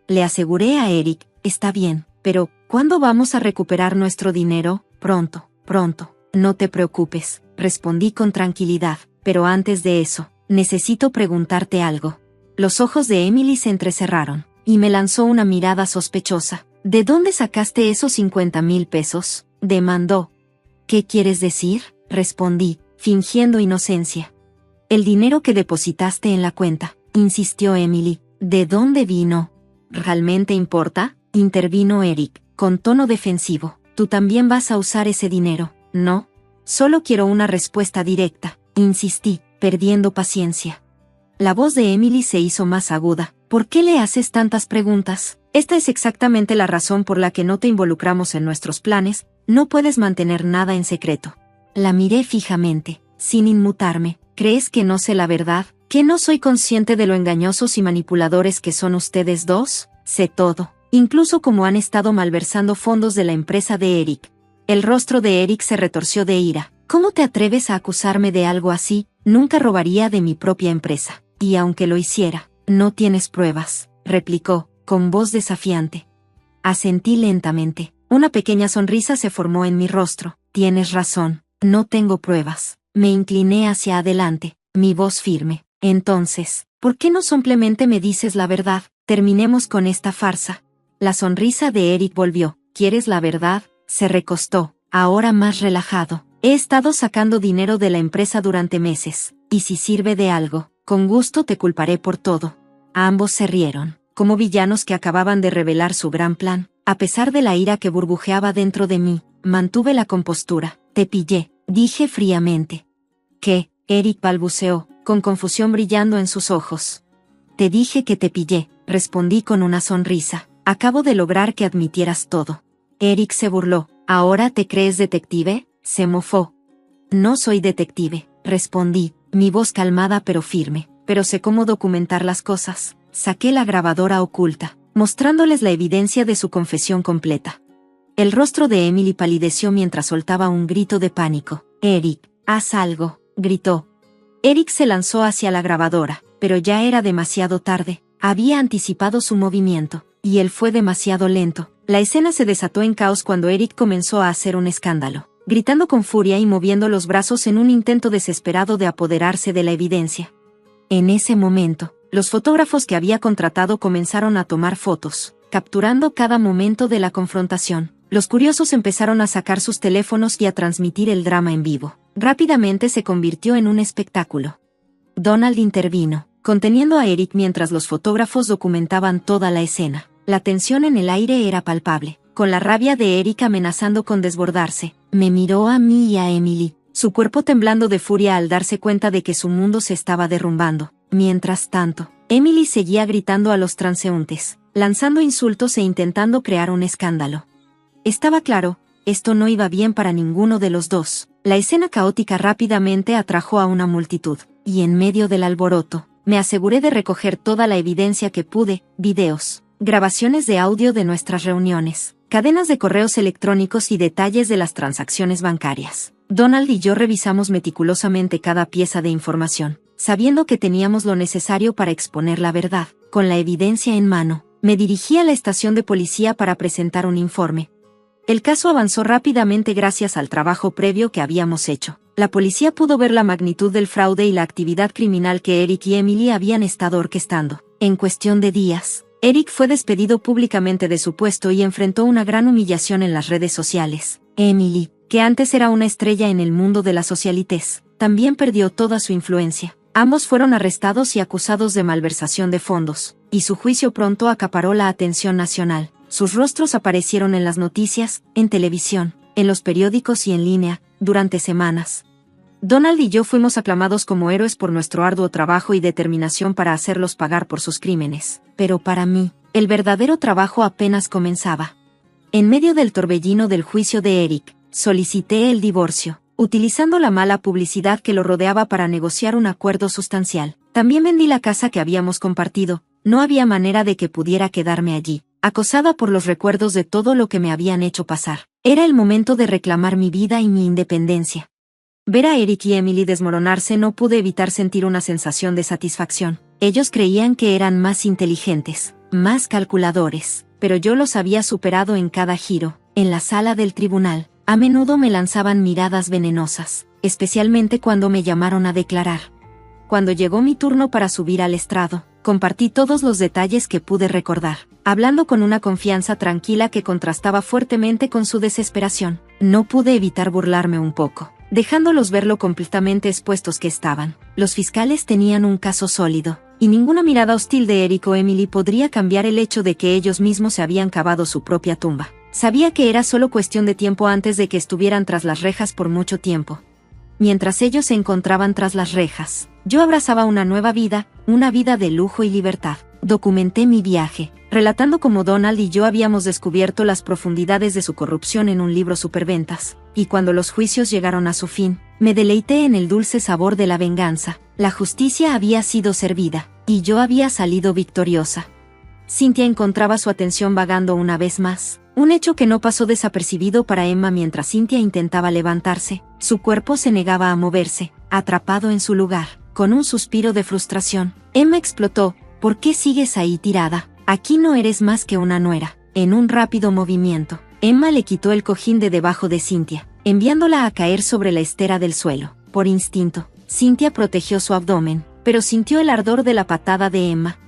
Le aseguré a Eric, está bien, pero, ¿cuándo vamos a recuperar nuestro dinero? Pronto, pronto. No te preocupes, respondí con tranquilidad, pero antes de eso, necesito preguntarte algo. Los ojos de Emily se entrecerraron, y me lanzó una mirada sospechosa. ¿De dónde sacaste esos 50,000 pesos? Demandó. ¿Qué quieres decir? Respondí, fingiendo inocencia. El dinero que depositaste en la cuenta, insistió Emily. ¿De dónde vino? ¿Realmente importa? Intervino Eric, con tono defensivo. Tú también vas a usar ese dinero, ¿no? Solo quiero una respuesta directa, insistí, perdiendo paciencia. La voz de Emily se hizo más aguda. ¿Por qué le haces tantas preguntas? Esta es exactamente la razón por la que no te involucramos en nuestros planes, no puedes mantener nada en secreto. La miré fijamente, sin inmutarme. ¿Crees que no sé la verdad? ¿Que no soy consciente de lo engañosos y manipuladores que son ustedes dos? Sé todo, incluso cómo han estado malversando fondos de la empresa de Eric. El rostro de Eric se retorció de ira. ¿Cómo te atreves a acusarme de algo así? Nunca robaría de mi propia empresa. Y aunque lo hiciera, no tienes pruebas, replicó, con voz desafiante. Asentí lentamente. Una pequeña sonrisa se formó en mi rostro. Tienes razón, no tengo pruebas. Me incliné hacia adelante, mi voz firme. Entonces, ¿por qué no simplemente me dices la verdad? Terminemos con esta farsa. La sonrisa de Eric volvió. ¿Quieres la verdad? Se recostó, ahora más relajado. He estado sacando dinero de la empresa durante meses, y si sirve de algo, con gusto te culparé por todo. Ambos se rieron, como villanos que acababan de revelar su gran plan. A pesar de la ira que burbujeaba dentro de mí, mantuve la compostura. Te pillé, dije fríamente. ¿Qué? Eric balbuceó, con confusión brillando en sus ojos. Te dije que te pillé, respondí con una sonrisa. Acabo de lograr que admitieras todo. Eric se burló. ¿Ahora te crees detective? Se mofó. No soy detective, respondí, mi voz calmada pero firme, pero sé cómo documentar las cosas. Saqué la grabadora oculta, mostrándoles la evidencia de su confesión completa. El rostro de Emily palideció mientras soltaba un grito de pánico. Eric, haz algo, gritó. Eric se lanzó hacia la grabadora, pero ya era demasiado tarde. Había anticipado su movimiento, y él fue demasiado lento. La escena se desató en caos cuando Eric comenzó a hacer un escándalo, gritando con furia y moviendo los brazos en un intento desesperado de apoderarse de la evidencia. En ese momento, los fotógrafos que había contratado comenzaron a tomar fotos, capturando cada momento de la confrontación. Los curiosos empezaron a sacar sus teléfonos y a transmitir el drama en vivo. Rápidamente se convirtió en un espectáculo. Donald intervino, conteniendo a Eric mientras los fotógrafos documentaban toda la escena. La tensión en el aire era palpable, con la rabia de Eric amenazando con desbordarse. Me miró a mí y a Emily, su cuerpo temblando de furia al darse cuenta de que su mundo se estaba derrumbando. Mientras tanto, Emily seguía gritando a los transeúntes, lanzando insultos e intentando crear un escándalo. Estaba claro, esto no iba bien para ninguno de los dos. La escena caótica rápidamente atrajo a una multitud, y en medio del alboroto, me aseguré de recoger toda la evidencia que pude, videos, grabaciones de audio de nuestras reuniones, cadenas de correos electrónicos y detalles de las transacciones bancarias. Donald y yo revisamos meticulosamente cada pieza de información, sabiendo que teníamos lo necesario para exponer la verdad. Con la evidencia en mano, me dirigí a la estación de policía para presentar un informe. El caso avanzó rápidamente gracias al trabajo previo que habíamos hecho. La policía pudo ver la magnitud del fraude y la actividad criminal que Eric y Emily habían estado orquestando. En cuestión de días, Eric fue despedido públicamente de su puesto y enfrentó una gran humillación en las redes sociales. Emily, que antes era una estrella en el mundo de la socialites, también perdió toda su influencia. Ambos fueron arrestados y acusados de malversación de fondos, y su juicio pronto acaparó la atención nacional. Sus rostros aparecieron en las noticias, en televisión, en los periódicos y en línea, durante semanas. Donald y yo fuimos aclamados como héroes por nuestro arduo trabajo y determinación para hacerlos pagar por sus crímenes. Pero para mí, el verdadero trabajo apenas comenzaba. En medio del torbellino del juicio de Eric, solicité el divorcio, utilizando la mala publicidad que lo rodeaba para negociar un acuerdo sustancial. También vendí la casa que habíamos compartido. No había manera de que pudiera quedarme allí, acosada por los recuerdos de todo lo que me habían hecho pasar. Era el momento de reclamar mi vida y mi independencia. Ver a Eric y Emily desmoronarse no pude evitar sentir una sensación de satisfacción. Ellos creían que eran más inteligentes, más calculadores, pero yo los había superado en cada giro. En la sala del tribunal, a menudo me lanzaban miradas venenosas, especialmente cuando me llamaron a declarar. Cuando llegó mi turno para subir al estrado, compartí todos los detalles que pude recordar, hablando con una confianza tranquila que contrastaba fuertemente con su desesperación. No pude evitar burlarme un poco, dejándolos ver lo completamente expuestos que estaban. Los fiscales tenían un caso sólido, y ninguna mirada hostil de Eric o Emily podría cambiar el hecho de que ellos mismos se habían cavado su propia tumba. Sabía que era solo cuestión de tiempo antes de que estuvieran tras las rejas por mucho tiempo. Mientras ellos se encontraban tras las rejas, yo abrazaba una nueva vida, una vida de lujo y libertad. Documenté mi viaje, relatando cómo Donald y yo habíamos descubierto las profundidades de su corrupción en un libro superventas, y cuando los juicios llegaron a su fin, me deleité en el dulce sabor de la venganza. La justicia había sido servida, y yo había salido victoriosa. Cynthia encontraba su atención vagando una vez más, un hecho que no pasó desapercibido para Emma mientras Cynthia intentaba levantarse. Su cuerpo se negaba a moverse, atrapado en su lugar, con un suspiro de frustración. Emma explotó: ¿por qué sigues ahí tirada? Aquí no eres más que una nuera. En un rápido movimiento, Emma le quitó el cojín de debajo de Cynthia, enviándola a caer sobre la estera del suelo. Por instinto, Cynthia protegió su abdomen, pero sintió el ardor de la patada de Emma.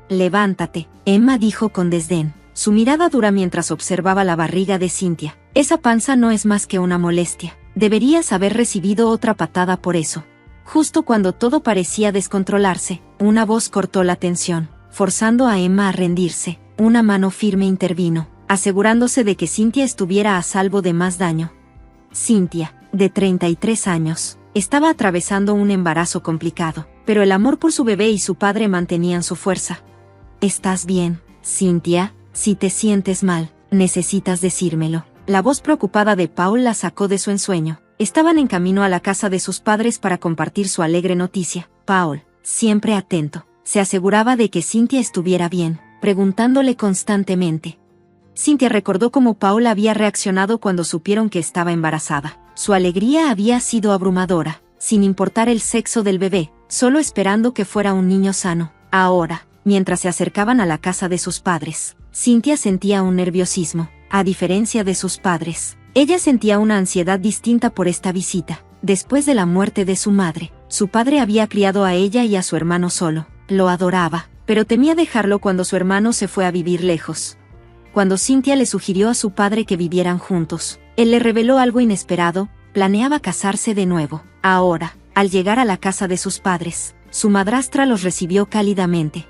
«Levántate», Emma dijo con desdén, su mirada dura mientras observaba la barriga de Cynthia. «Esa panza no es más que una molestia. Deberías haber recibido otra patada por eso». Justo cuando todo parecía descontrolarse, una voz cortó la tensión, forzando a Emma a rendirse. Una mano firme intervino, asegurándose de que Cynthia estuviera a salvo de más daño. Cynthia, de 33 años, estaba atravesando un embarazo complicado, pero el amor por su bebé y su padre mantenían su fuerza. «¿Estás bien, Cynthia? Si te sientes mal, necesitas decírmelo». La voz preocupada de Paul la sacó de su ensueño. Estaban en camino a la casa de sus padres para compartir su alegre noticia. Paul, siempre atento, se aseguraba de que Cynthia estuviera bien, preguntándole constantemente. Cynthia recordó cómo Paul había reaccionado cuando supieron que estaba embarazada. Su alegría había sido abrumadora, sin importar el sexo del bebé, solo esperando que fuera un niño sano. Ahora, mientras se acercaban a la casa de sus padres, Cynthia sentía un nerviosismo. A diferencia de sus padres, ella sentía una ansiedad distinta por esta visita. Después de la muerte de su madre, su padre había criado a ella y a su hermano solo. Lo adoraba, pero temía dejarlo cuando su hermano se fue a vivir lejos. Cuando Cynthia le sugirió a su padre que vivieran juntos, él le reveló algo inesperado: planeaba casarse de nuevo. Ahora, al llegar a la casa de sus padres, su madrastra los recibió cálidamente.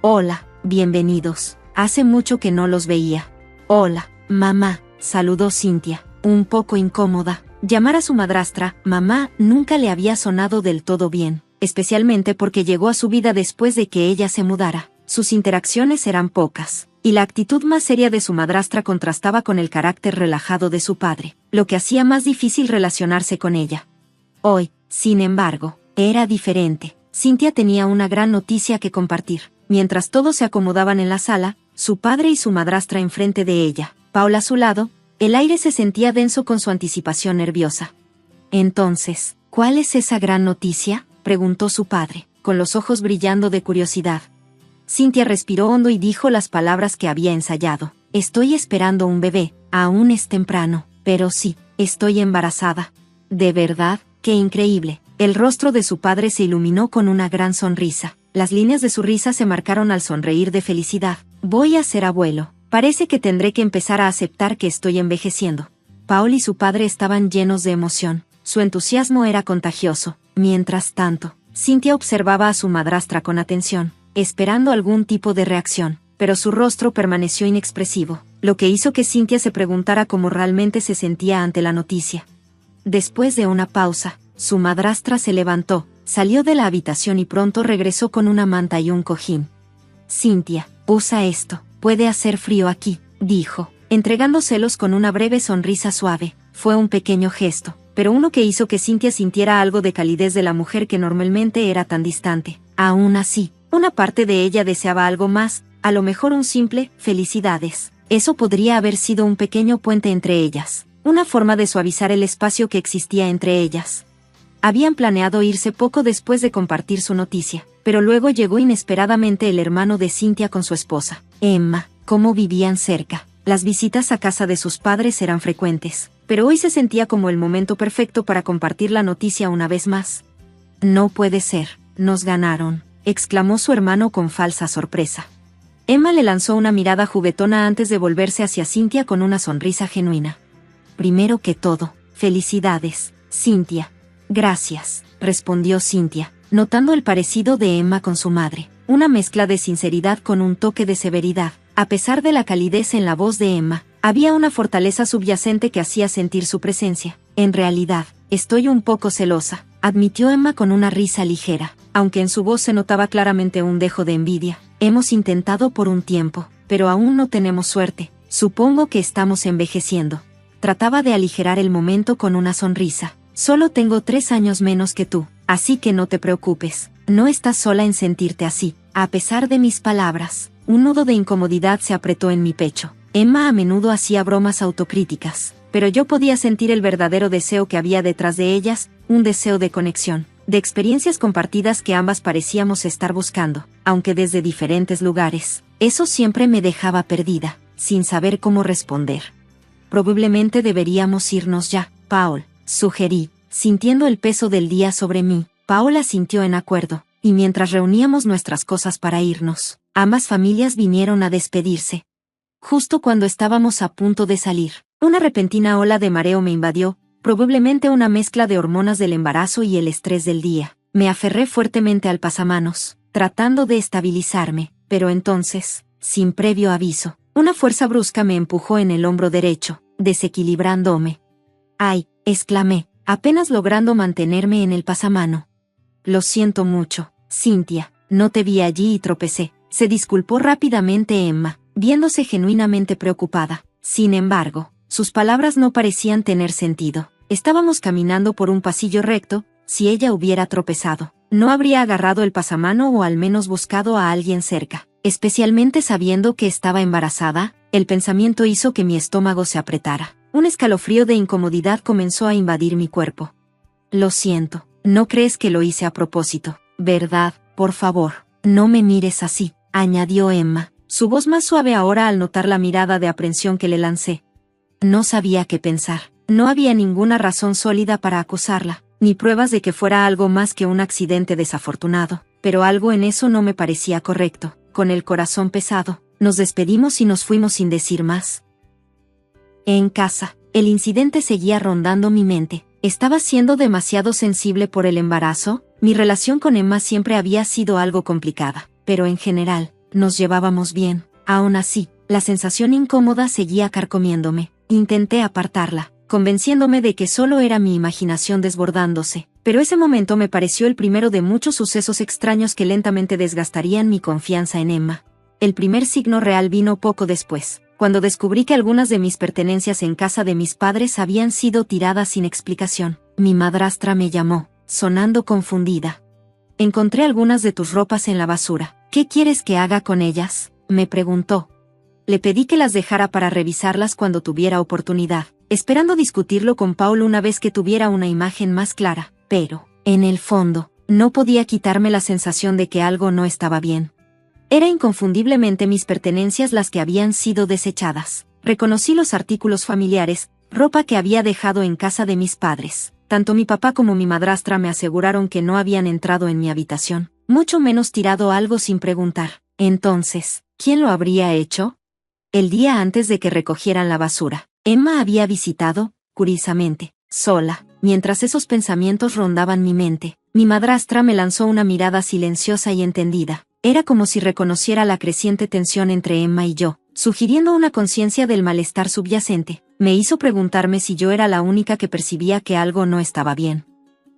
«Hola, bienvenidos. Hace mucho que no los veía». «Hola, mamá», saludó Cynthia, un poco incómoda. Llamar a su madrastra mamá nunca le había sonado del todo bien, especialmente porque llegó a su vida después de que ella se mudara. Sus interacciones eran pocas, y la actitud más seria de su madrastra contrastaba con el carácter relajado de su padre, lo que hacía más difícil relacionarse con ella. Hoy, sin embargo, era diferente. Cynthia tenía una gran noticia que compartir. Mientras todos se acomodaban en la sala, su padre y su madrastra enfrente de ella, Paul a su lado, el aire se sentía denso con su anticipación nerviosa. «Entonces, ¿cuál es esa gran noticia?», preguntó su padre, con los ojos brillando de curiosidad. Cynthia respiró hondo y dijo las palabras que había ensayado. «Estoy esperando un bebé. Aún es temprano, pero sí, estoy embarazada». «¿De verdad? ¡Qué increíble!». El rostro de su padre se iluminó con una gran sonrisa. Las líneas de su risa se marcaron al sonreír de felicidad. «Voy a ser abuelo. Parece que tendré que empezar a aceptar que estoy envejeciendo». Paul y su padre estaban llenos de emoción. Su entusiasmo era contagioso. Mientras tanto, Cynthia observaba a su madrastra con atención, esperando algún tipo de reacción, pero su rostro permaneció inexpresivo, lo que hizo que Cynthia se preguntara cómo realmente se sentía ante la noticia. Después de una pausa, su madrastra se levantó, salió de la habitación y pronto regresó con una manta y un cojín. «Cynthia, usa esto, puede hacer frío aquí», dijo, entregándoselos con una breve sonrisa suave. Fue un pequeño gesto, pero uno que hizo que Cynthia sintiera algo de calidez de la mujer que normalmente era tan distante. Aún así, una parte de ella deseaba algo más, a lo mejor un simple «felicidades». Eso podría haber sido un pequeño puente entre ellas, una forma de suavizar el espacio que existía entre ellas. Habían planeado irse poco después de compartir su noticia, pero luego llegó inesperadamente el hermano de Cynthia con su esposa, Emma. Como vivían cerca, las visitas a casa de sus padres eran frecuentes, pero hoy se sentía como el momento perfecto para compartir la noticia una vez más. No puede ser, nos ganaron, exclamó su hermano con falsa sorpresa. Emma le lanzó una mirada juguetona antes de volverse hacia Cynthia con una sonrisa genuina. Primero que todo, felicidades, Cynthia. Gracias, respondió Cynthia, notando el parecido de Emma con su madre, una mezcla de sinceridad con un toque de severidad. A pesar de la calidez en la voz de Emma, había una fortaleza subyacente que hacía sentir su presencia. En realidad, estoy un poco celosa, admitió Emma con una risa ligera, aunque en su voz se notaba claramente un dejo de envidia. Hemos intentado por un tiempo, pero aún no tenemos suerte. Supongo que estamos envejeciendo. Trataba de aligerar el momento con una sonrisa. Solo tengo 3 años menos que tú, así que no te preocupes. No estás sola en sentirte así. A pesar de mis palabras, un nudo de incomodidad se apretó en mi pecho. Emma a menudo hacía bromas autocríticas, pero yo podía sentir el verdadero deseo que había detrás de ellas, un deseo de conexión, de experiencias compartidas que ambas parecíamos estar buscando, aunque desde diferentes lugares. Eso siempre me dejaba perdida, sin saber cómo responder. Probablemente deberíamos irnos ya, Paul, sugerí, sintiendo el peso del día sobre mí. Paul asintió en acuerdo, y mientras reuníamos nuestras cosas para irnos, ambas familias vinieron a despedirse. Justo cuando estábamos a punto de salir, una repentina ola de mareo me invadió, probablemente una mezcla de hormonas del embarazo y el estrés del día. Me aferré fuertemente al pasamanos, tratando de estabilizarme, pero entonces, sin previo aviso, una fuerza brusca me empujó en el hombro derecho, desequilibrándome. ¡Ay!, exclamé, apenas logrando mantenerme en el pasamano. Lo siento mucho, Cynthia, no te vi allí y tropecé, se disculpó rápidamente Emma, viéndose genuinamente preocupada. Sin embargo, sus palabras no parecían tener sentido. Estábamos caminando por un pasillo recto. Si ella hubiera tropezado, no habría agarrado el pasamano o al menos buscado a alguien cerca. Especialmente sabiendo que estaba embarazada, el pensamiento hizo que mi estómago se apretara. Un escalofrío de incomodidad comenzó a invadir mi cuerpo. Lo siento, no crees que lo hice a propósito, ¿verdad? Por favor, no me mires así, añadió Emma, su voz más suave ahora al notar la mirada de aprensión que le lancé. No sabía qué pensar. No había ninguna razón sólida para acusarla, ni pruebas de que fuera algo más que un accidente desafortunado, pero algo en eso no me parecía correcto. Con el corazón pesado, nos despedimos y nos fuimos sin decir más. En casa, el incidente seguía rondando mi mente. ¿Estaba siendo demasiado sensible por el embarazo? Mi relación con Emma siempre había sido algo complicada, pero en general, nos llevábamos bien. Aún así, la sensación incómoda seguía carcomiéndome. Intenté apartarla, convenciéndome de que solo era mi imaginación desbordándose, pero ese momento me pareció el primero de muchos sucesos extraños que lentamente desgastarían mi confianza en Emma. El primer signo real vino poco después, cuando descubrí que algunas de mis pertenencias en casa de mis padres habían sido tiradas sin explicación. Mi madrastra me llamó, sonando confundida. Encontré algunas de tus ropas en la basura. ¿Qué quieres que haga con ellas?, me preguntó. Le pedí que las dejara para revisarlas cuando tuviera oportunidad, esperando discutirlo con Paul una vez que tuviera una imagen más clara, pero, en el fondo, no podía quitarme la sensación de que algo no estaba bien. Era inconfundiblemente mis pertenencias las que habían sido desechadas. Reconocí los artículos familiares, ropa que había dejado en casa de mis padres. Tanto mi papá como mi madrastra me aseguraron que no habían entrado en mi habitación, mucho menos tirado algo sin preguntar. Entonces, ¿quién lo habría hecho? El día antes de que recogieran la basura, Emma había visitado, curiosamente, sola. Mientras esos pensamientos rondaban mi mente, mi madrastra me lanzó una mirada silenciosa y entendida. Era como si reconociera la creciente tensión entre Emma y yo, sugiriendo una conciencia del malestar subyacente. Me hizo preguntarme si yo era la única que percibía que algo no estaba bien.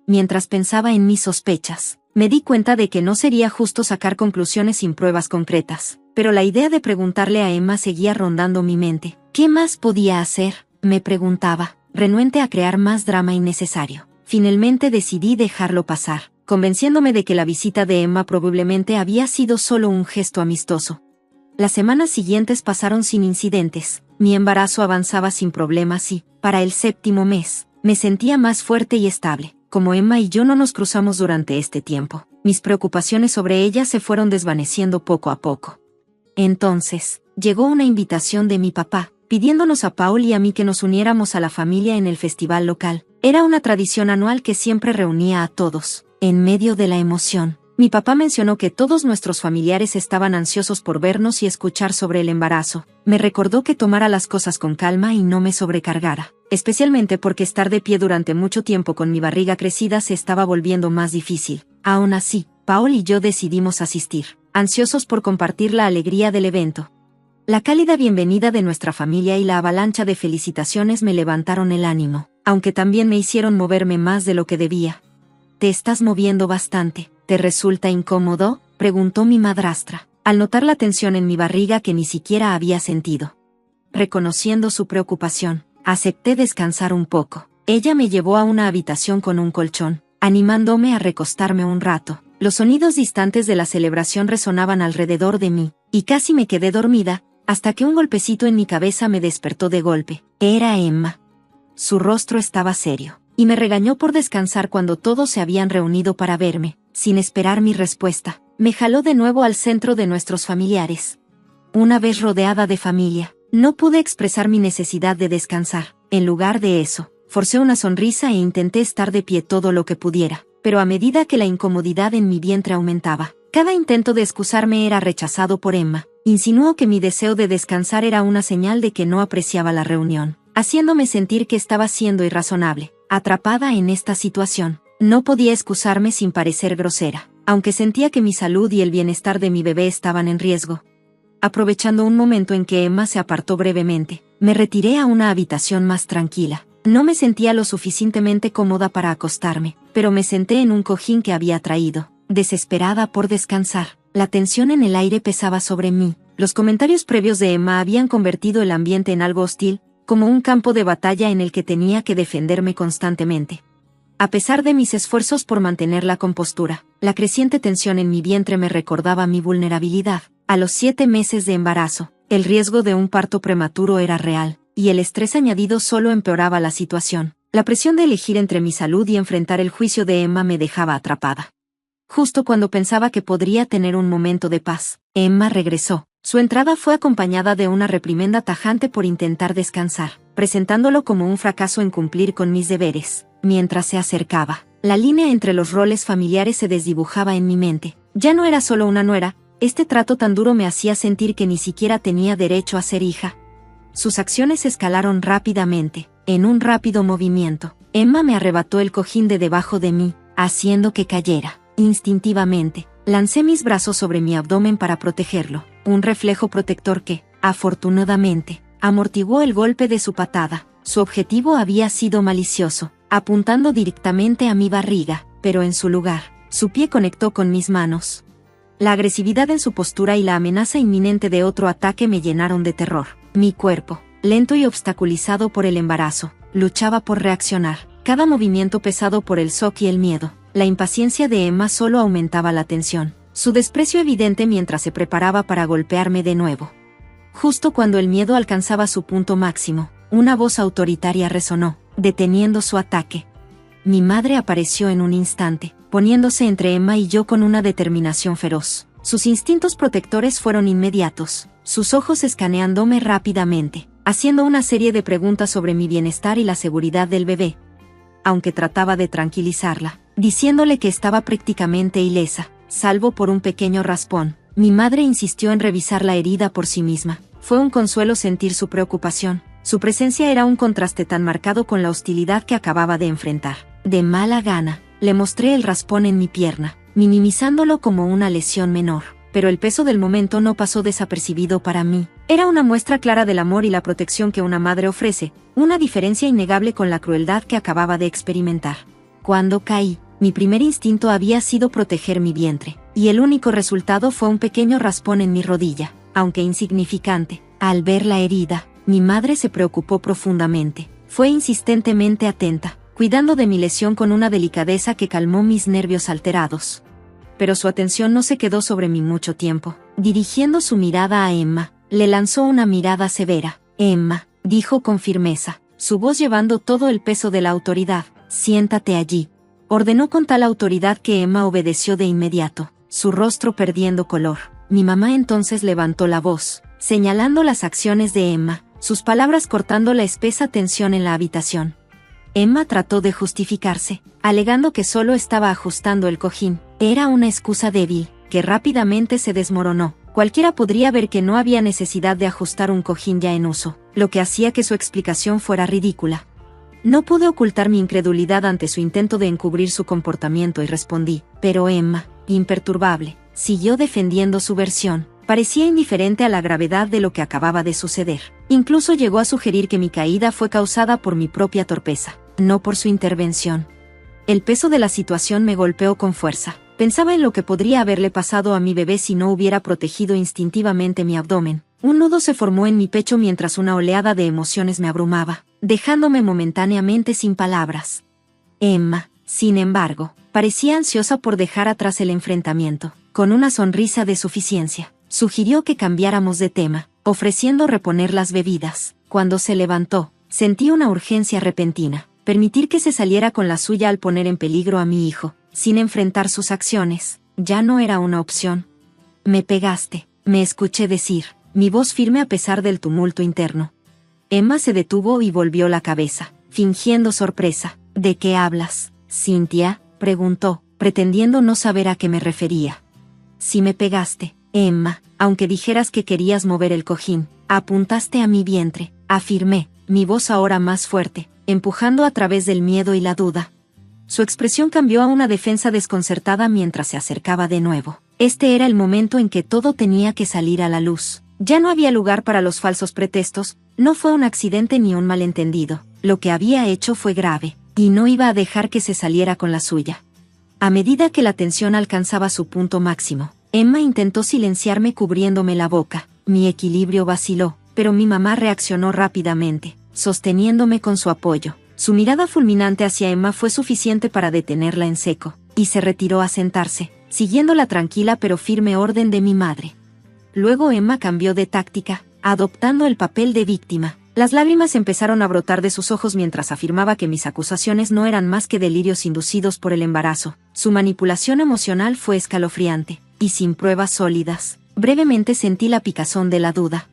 Mientras pensaba en mis sospechas, me di cuenta de que no sería justo sacar conclusiones sin pruebas concretas, pero la idea de preguntarle a Emma seguía rondando mi mente. ¿Qué más podía hacer?, me preguntaba, renuente a crear más drama innecesario. Finalmente decidí dejarlo pasar, convenciéndome de que la visita de Emma probablemente había sido solo un gesto amistoso. Las semanas siguientes pasaron sin incidentes, mi embarazo avanzaba sin problemas y, para el 7º mes, me sentía más fuerte y estable. como Emma y yo no nos cruzamos durante este tiempo, mis preocupaciones sobre ella se fueron desvaneciendo poco a poco. Entonces, llegó una invitación de mi papá, pidiéndonos a Paul y a mí que nos uniéramos a la familia en el festival local. Era una tradición anual que siempre reunía a todos. En medio de la emoción, mi papá mencionó que todos nuestros familiares estaban ansiosos por vernos y escuchar sobre el embarazo. Me recordó que tomara las cosas con calma y no me sobrecargara, especialmente porque estar de pie durante mucho tiempo con mi barriga crecida se estaba volviendo más difícil. Aún así, Paul y yo decidimos asistir, ansiosos por compartir la alegría del evento. La cálida bienvenida de nuestra familia y la avalancha de felicitaciones me levantaron el ánimo, aunque también me hicieron moverme más de lo que debía. «Te estás moviendo bastante. ¿Te resulta incómodo?», preguntó mi madrastra, al notar la tensión en mi barriga que ni siquiera había sentido. Reconociendo su preocupación, acepté descansar un poco. Ella me llevó a una habitación con un colchón, animándome a recostarme un rato. Los sonidos distantes de la celebración resonaban alrededor de mí, y casi me quedé dormida, hasta que un golpecito en mi cabeza me despertó de golpe. Era Emma. Su rostro estaba serio, y me regañó por descansar cuando todos se habían reunido para verme. Sin esperar mi respuesta, me jaló de nuevo al centro de nuestros familiares. Una vez rodeada de familia, no pude expresar mi necesidad de descansar. En lugar de eso, forcé una sonrisa e intenté estar de pie todo lo que pudiera, pero a medida que la incomodidad en mi vientre aumentaba, cada intento de excusarme era rechazado por Emma. Insinuó que mi deseo de descansar era una señal de que no apreciaba la reunión, haciéndome sentir que estaba siendo irrazonable. Atrapada en esta situación, no podía excusarme sin parecer grosera, aunque sentía que mi salud y el bienestar de mi bebé estaban en riesgo. Aprovechando un momento en que Emma se apartó brevemente, me retiré a una habitación más tranquila. No me sentía lo suficientemente cómoda para acostarme, pero me senté en un cojín que había traído, desesperada por descansar. La tensión en el aire pesaba sobre mí. Los comentarios previos de Emma habían convertido el ambiente en algo hostil, como un campo de batalla en el que tenía que defenderme constantemente. A pesar de mis esfuerzos por mantener la compostura, la creciente tensión en mi vientre me recordaba mi vulnerabilidad. A los 7 meses de embarazo, el riesgo de un parto prematuro era real, y el estrés añadido solo empeoraba la situación. La presión de elegir entre mi salud y enfrentar el juicio de Emma me dejaba atrapada. Justo cuando pensaba que podría tener un momento de paz, Emma regresó. Su entrada fue acompañada de una reprimenda tajante por intentar descansar, presentándolo como un fracaso en cumplir con mis deberes. Mientras se acercaba, la línea entre los roles familiares se desdibujaba en mi mente. Ya no era solo una nuera, este trato tan duro me hacía sentir que ni siquiera tenía derecho a ser hija. Sus acciones escalaron rápidamente. En un rápido movimiento, Emma me arrebató el cojín de debajo de mí, haciendo que cayera. Instintivamente, lancé mis brazos sobre mi abdomen para protegerlo, un reflejo protector que, afortunadamente, amortiguó el golpe de su patada. Su objetivo había sido malicioso, apuntando directamente a mi barriga, pero en su lugar, su pie conectó con mis manos. La agresividad en su postura y la amenaza inminente de otro ataque me llenaron de terror. Mi cuerpo, lento y obstaculizado por el embarazo, luchaba por reaccionar, cada movimiento pesado por el shock y el miedo. La impaciencia de Emma solo aumentaba la tensión, su desprecio evidente mientras se preparaba para golpearme de nuevo. Justo cuando el miedo alcanzaba su punto máximo, una voz autoritaria resonó, deteniendo su ataque. Mi madre apareció en un instante, poniéndose entre Emma y yo con una determinación feroz. Sus instintos protectores fueron inmediatos, sus ojos escaneándome rápidamente, haciendo una serie de preguntas sobre mi bienestar y la seguridad del bebé. Aunque trataba de tranquilizarla, diciéndole que estaba prácticamente ilesa, salvo por un pequeño raspón, mi madre insistió en revisar la herida por sí misma. Fue un consuelo sentir su preocupación. Su presencia era un contraste tan marcado con la hostilidad que acababa de enfrentar. De mala gana, le mostré el raspón en mi pierna, minimizándolo como una lesión menor. Pero el peso del momento no pasó desapercibido para mí. Era una muestra clara del amor y la protección que una madre ofrece, una diferencia innegable con la crueldad que acababa de experimentar. Cuando caí, mi primer instinto había sido proteger mi vientre, y el único resultado fue un pequeño raspón en mi rodilla, aunque insignificante. Al ver la herida, mi madre se preocupó profundamente. Fue insistentemente atenta, cuidando de mi lesión con una delicadeza que calmó mis nervios alterados. Pero su atención no se quedó sobre mí mucho tiempo. Dirigiendo su mirada a Emma, le lanzó una mirada severa. «Emma», dijo con firmeza, su voz llevando todo el peso de la autoridad, «siéntate allí». ordenó con tal autoridad que Emma obedeció de inmediato, su rostro perdiendo color. Mi mamá entonces levantó la voz, señalando las acciones de Emma, sus palabras cortando la espesa tensión en la habitación. Emma trató de justificarse, alegando que solo estaba ajustando el cojín. Era una excusa débil, que rápidamente se desmoronó. Cualquiera podría ver que no había necesidad de ajustar un cojín ya en uso, lo que hacía que su explicación fuera ridícula. No pude ocultar mi incredulidad ante su intento de encubrir su comportamiento y respondí, pero Emma, imperturbable, siguió defendiendo su versión. Parecía indiferente a la gravedad de lo que acababa de suceder. Incluso llegó a sugerir que mi caída fue causada por mi propia torpeza, no por su intervención. El peso de la situación me golpeó con fuerza. Pensaba en lo que podría haberle pasado a mi bebé si no hubiera protegido instintivamente mi abdomen. Un nudo se formó en mi pecho mientras una oleada de emociones me abrumaba, dejándome momentáneamente sin palabras. Emma, sin embargo, parecía ansiosa por dejar atrás el enfrentamiento. Con una sonrisa de suficiencia, sugirió que cambiáramos de tema, ofreciendo reponer las bebidas. Cuando se levantó, sentí una urgencia repentina. Permitir que se saliera con la suya al poner en peligro a mi hijo, sin enfrentar sus acciones, ya no era una opción. Me pegaste, me escuché decir, mi voz firme a pesar del tumulto interno. Emma se detuvo y volvió la cabeza, fingiendo sorpresa. ¿De qué hablas, Cynthia?, preguntó, pretendiendo no saber a qué me refería. Si me pegaste, Emma, aunque dijeras que querías mover el cojín, apuntaste a mi vientre, afirmé, mi voz ahora más fuerte, empujando a través del miedo y la duda. Su expresión cambió a una defensa desconcertada mientras se acercaba de nuevo. Este era el momento en que todo tenía que salir a la luz. Ya no había lugar para los falsos pretextos, no fue un accidente ni un malentendido. Lo que había hecho fue grave, y no iba a dejar que se saliera con la suya. A medida que la tensión alcanzaba su punto máximo, Emma intentó silenciarme cubriéndome la boca. Mi equilibrio vaciló, pero mi mamá reaccionó rápidamente, sosteniéndome con su apoyo. Su mirada fulminante hacia Emma fue suficiente para detenerla en seco, y se retiró a sentarse, siguiendo la tranquila pero firme orden de mi madre. Luego Emma cambió de táctica, adoptando el papel de víctima. Las lágrimas empezaron a brotar de sus ojos mientras afirmaba que mis acusaciones no eran más que delirios inducidos por el embarazo. Su manipulación emocional fue escalofriante, y sin pruebas sólidas. Brevemente sentí la picazón de la duda.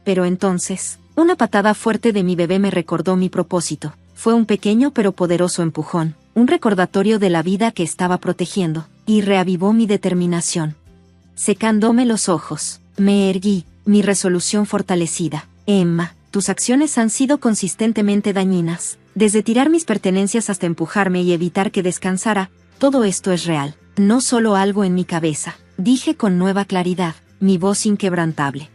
Pero entonces, una patada fuerte de mi bebé me recordó mi propósito. Fue un pequeño pero poderoso empujón, un recordatorio de la vida que estaba protegiendo, y reavivó mi determinación. Secándome los ojos, me erguí, mi resolución fortalecida. Emma, tus acciones han sido consistentemente dañinas. Desde tirar mis pertenencias hasta empujarme y evitar que descansara, todo esto es real, no solo algo en mi cabeza, dije con nueva claridad, mi voz inquebrantable.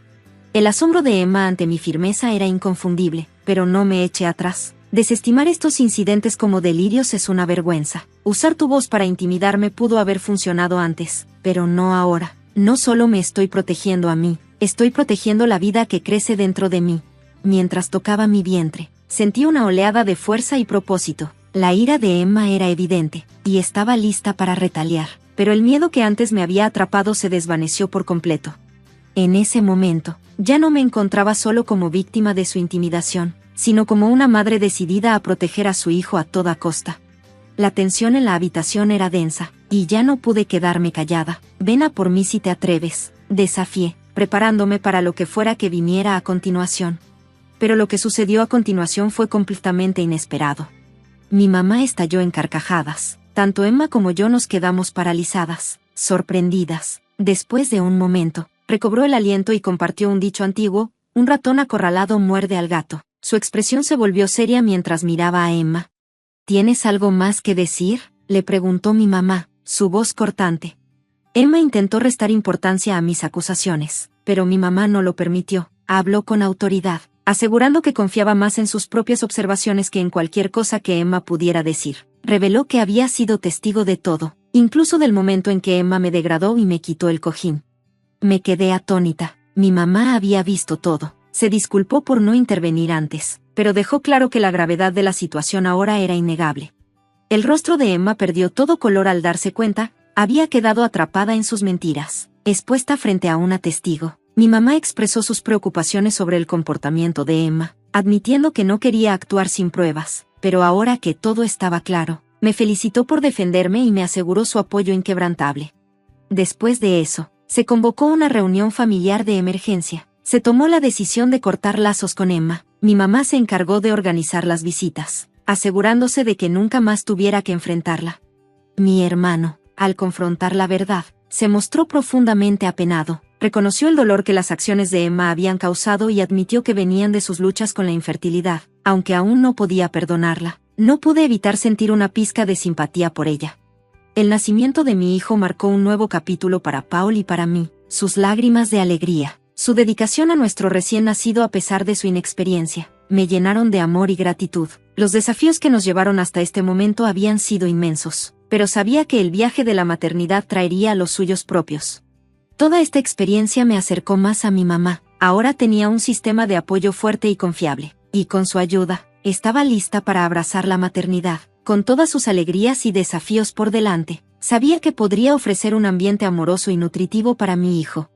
El asombro de Emma ante mi firmeza era inconfundible, pero no me eché atrás. Desestimar estos incidentes como delirios es una vergüenza. Usar tu voz para intimidarme pudo haber funcionado antes, pero no ahora. No solo me estoy protegiendo a mí, estoy protegiendo la vida que crece dentro de mí. Mientras tocaba mi vientre, sentí una oleada de fuerza y propósito. La ira de Emma era evidente, y estaba lista para retaliar, pero el miedo que antes me había atrapado se desvaneció por completo. En ese momento, ya no me encontraba solo como víctima de su intimidación, sino como una madre decidida a proteger a su hijo a toda costa. La tensión en la habitación era densa, y ya no pude quedarme callada. Ven a por mí si te atreves, desafié, preparándome para lo que fuera que viniera a continuación. Pero lo que sucedió a continuación fue completamente inesperado. Mi mamá estalló en carcajadas. Tanto Emma como yo nos quedamos paralizadas, sorprendidas. Después de un momento, recobró el aliento y compartió un dicho antiguo: un ratón acorralado muerde al gato. Su expresión se volvió seria mientras miraba a Emma. ¿Tienes algo más que decir?, le preguntó mi mamá, su voz cortante. Emma intentó restar importancia a mis acusaciones, pero mi mamá no lo permitió. Habló con autoridad, asegurando que confiaba más en sus propias observaciones que en cualquier cosa que Emma pudiera decir. Reveló que había sido testigo de todo, incluso del momento en que Emma me degradó y me quitó el cojín. Me quedé atónita. Mi mamá había visto todo. Se disculpó por no intervenir antes, pero dejó claro que la gravedad de la situación ahora era innegable. El rostro de Emma perdió todo color al darse cuenta, había quedado atrapada en sus mentiras, expuesta frente a una testigo. Mi mamá expresó sus preocupaciones sobre el comportamiento de Emma, admitiendo que no quería actuar sin pruebas, pero ahora que todo estaba claro, Me felicitó por defenderme y me aseguró su apoyo inquebrantable. Después de eso, se convocó una reunión familiar de emergencia. Se tomó la decisión de cortar lazos con Emma. Mi mamá se encargó de organizar las visitas, asegurándose de que nunca más tuviera que enfrentarla. Mi hermano, al confrontar la verdad, se mostró profundamente apenado. Reconoció el dolor que las acciones de Emma habían causado y admitió que venían de sus luchas con la infertilidad, aunque aún no podía perdonarla. No pude evitar sentir una pizca de simpatía por ella. El nacimiento de mi hijo marcó un nuevo capítulo para Paul y para mí. Sus lágrimas de alegría, su dedicación a nuestro recién nacido a pesar de su inexperiencia, me llenaron de amor y gratitud. Los desafíos que nos llevaron hasta este momento habían sido inmensos, pero sabía que el viaje de la maternidad traería los suyos propios. Toda esta experiencia me acercó más a mi mamá. Ahora tenía un sistema de apoyo fuerte y confiable, y con su ayuda, estaba lista para abrazar la maternidad, con todas sus alegrías y desafíos por delante. Sabía que podría ofrecer un ambiente amoroso y nutritivo para mi hijo,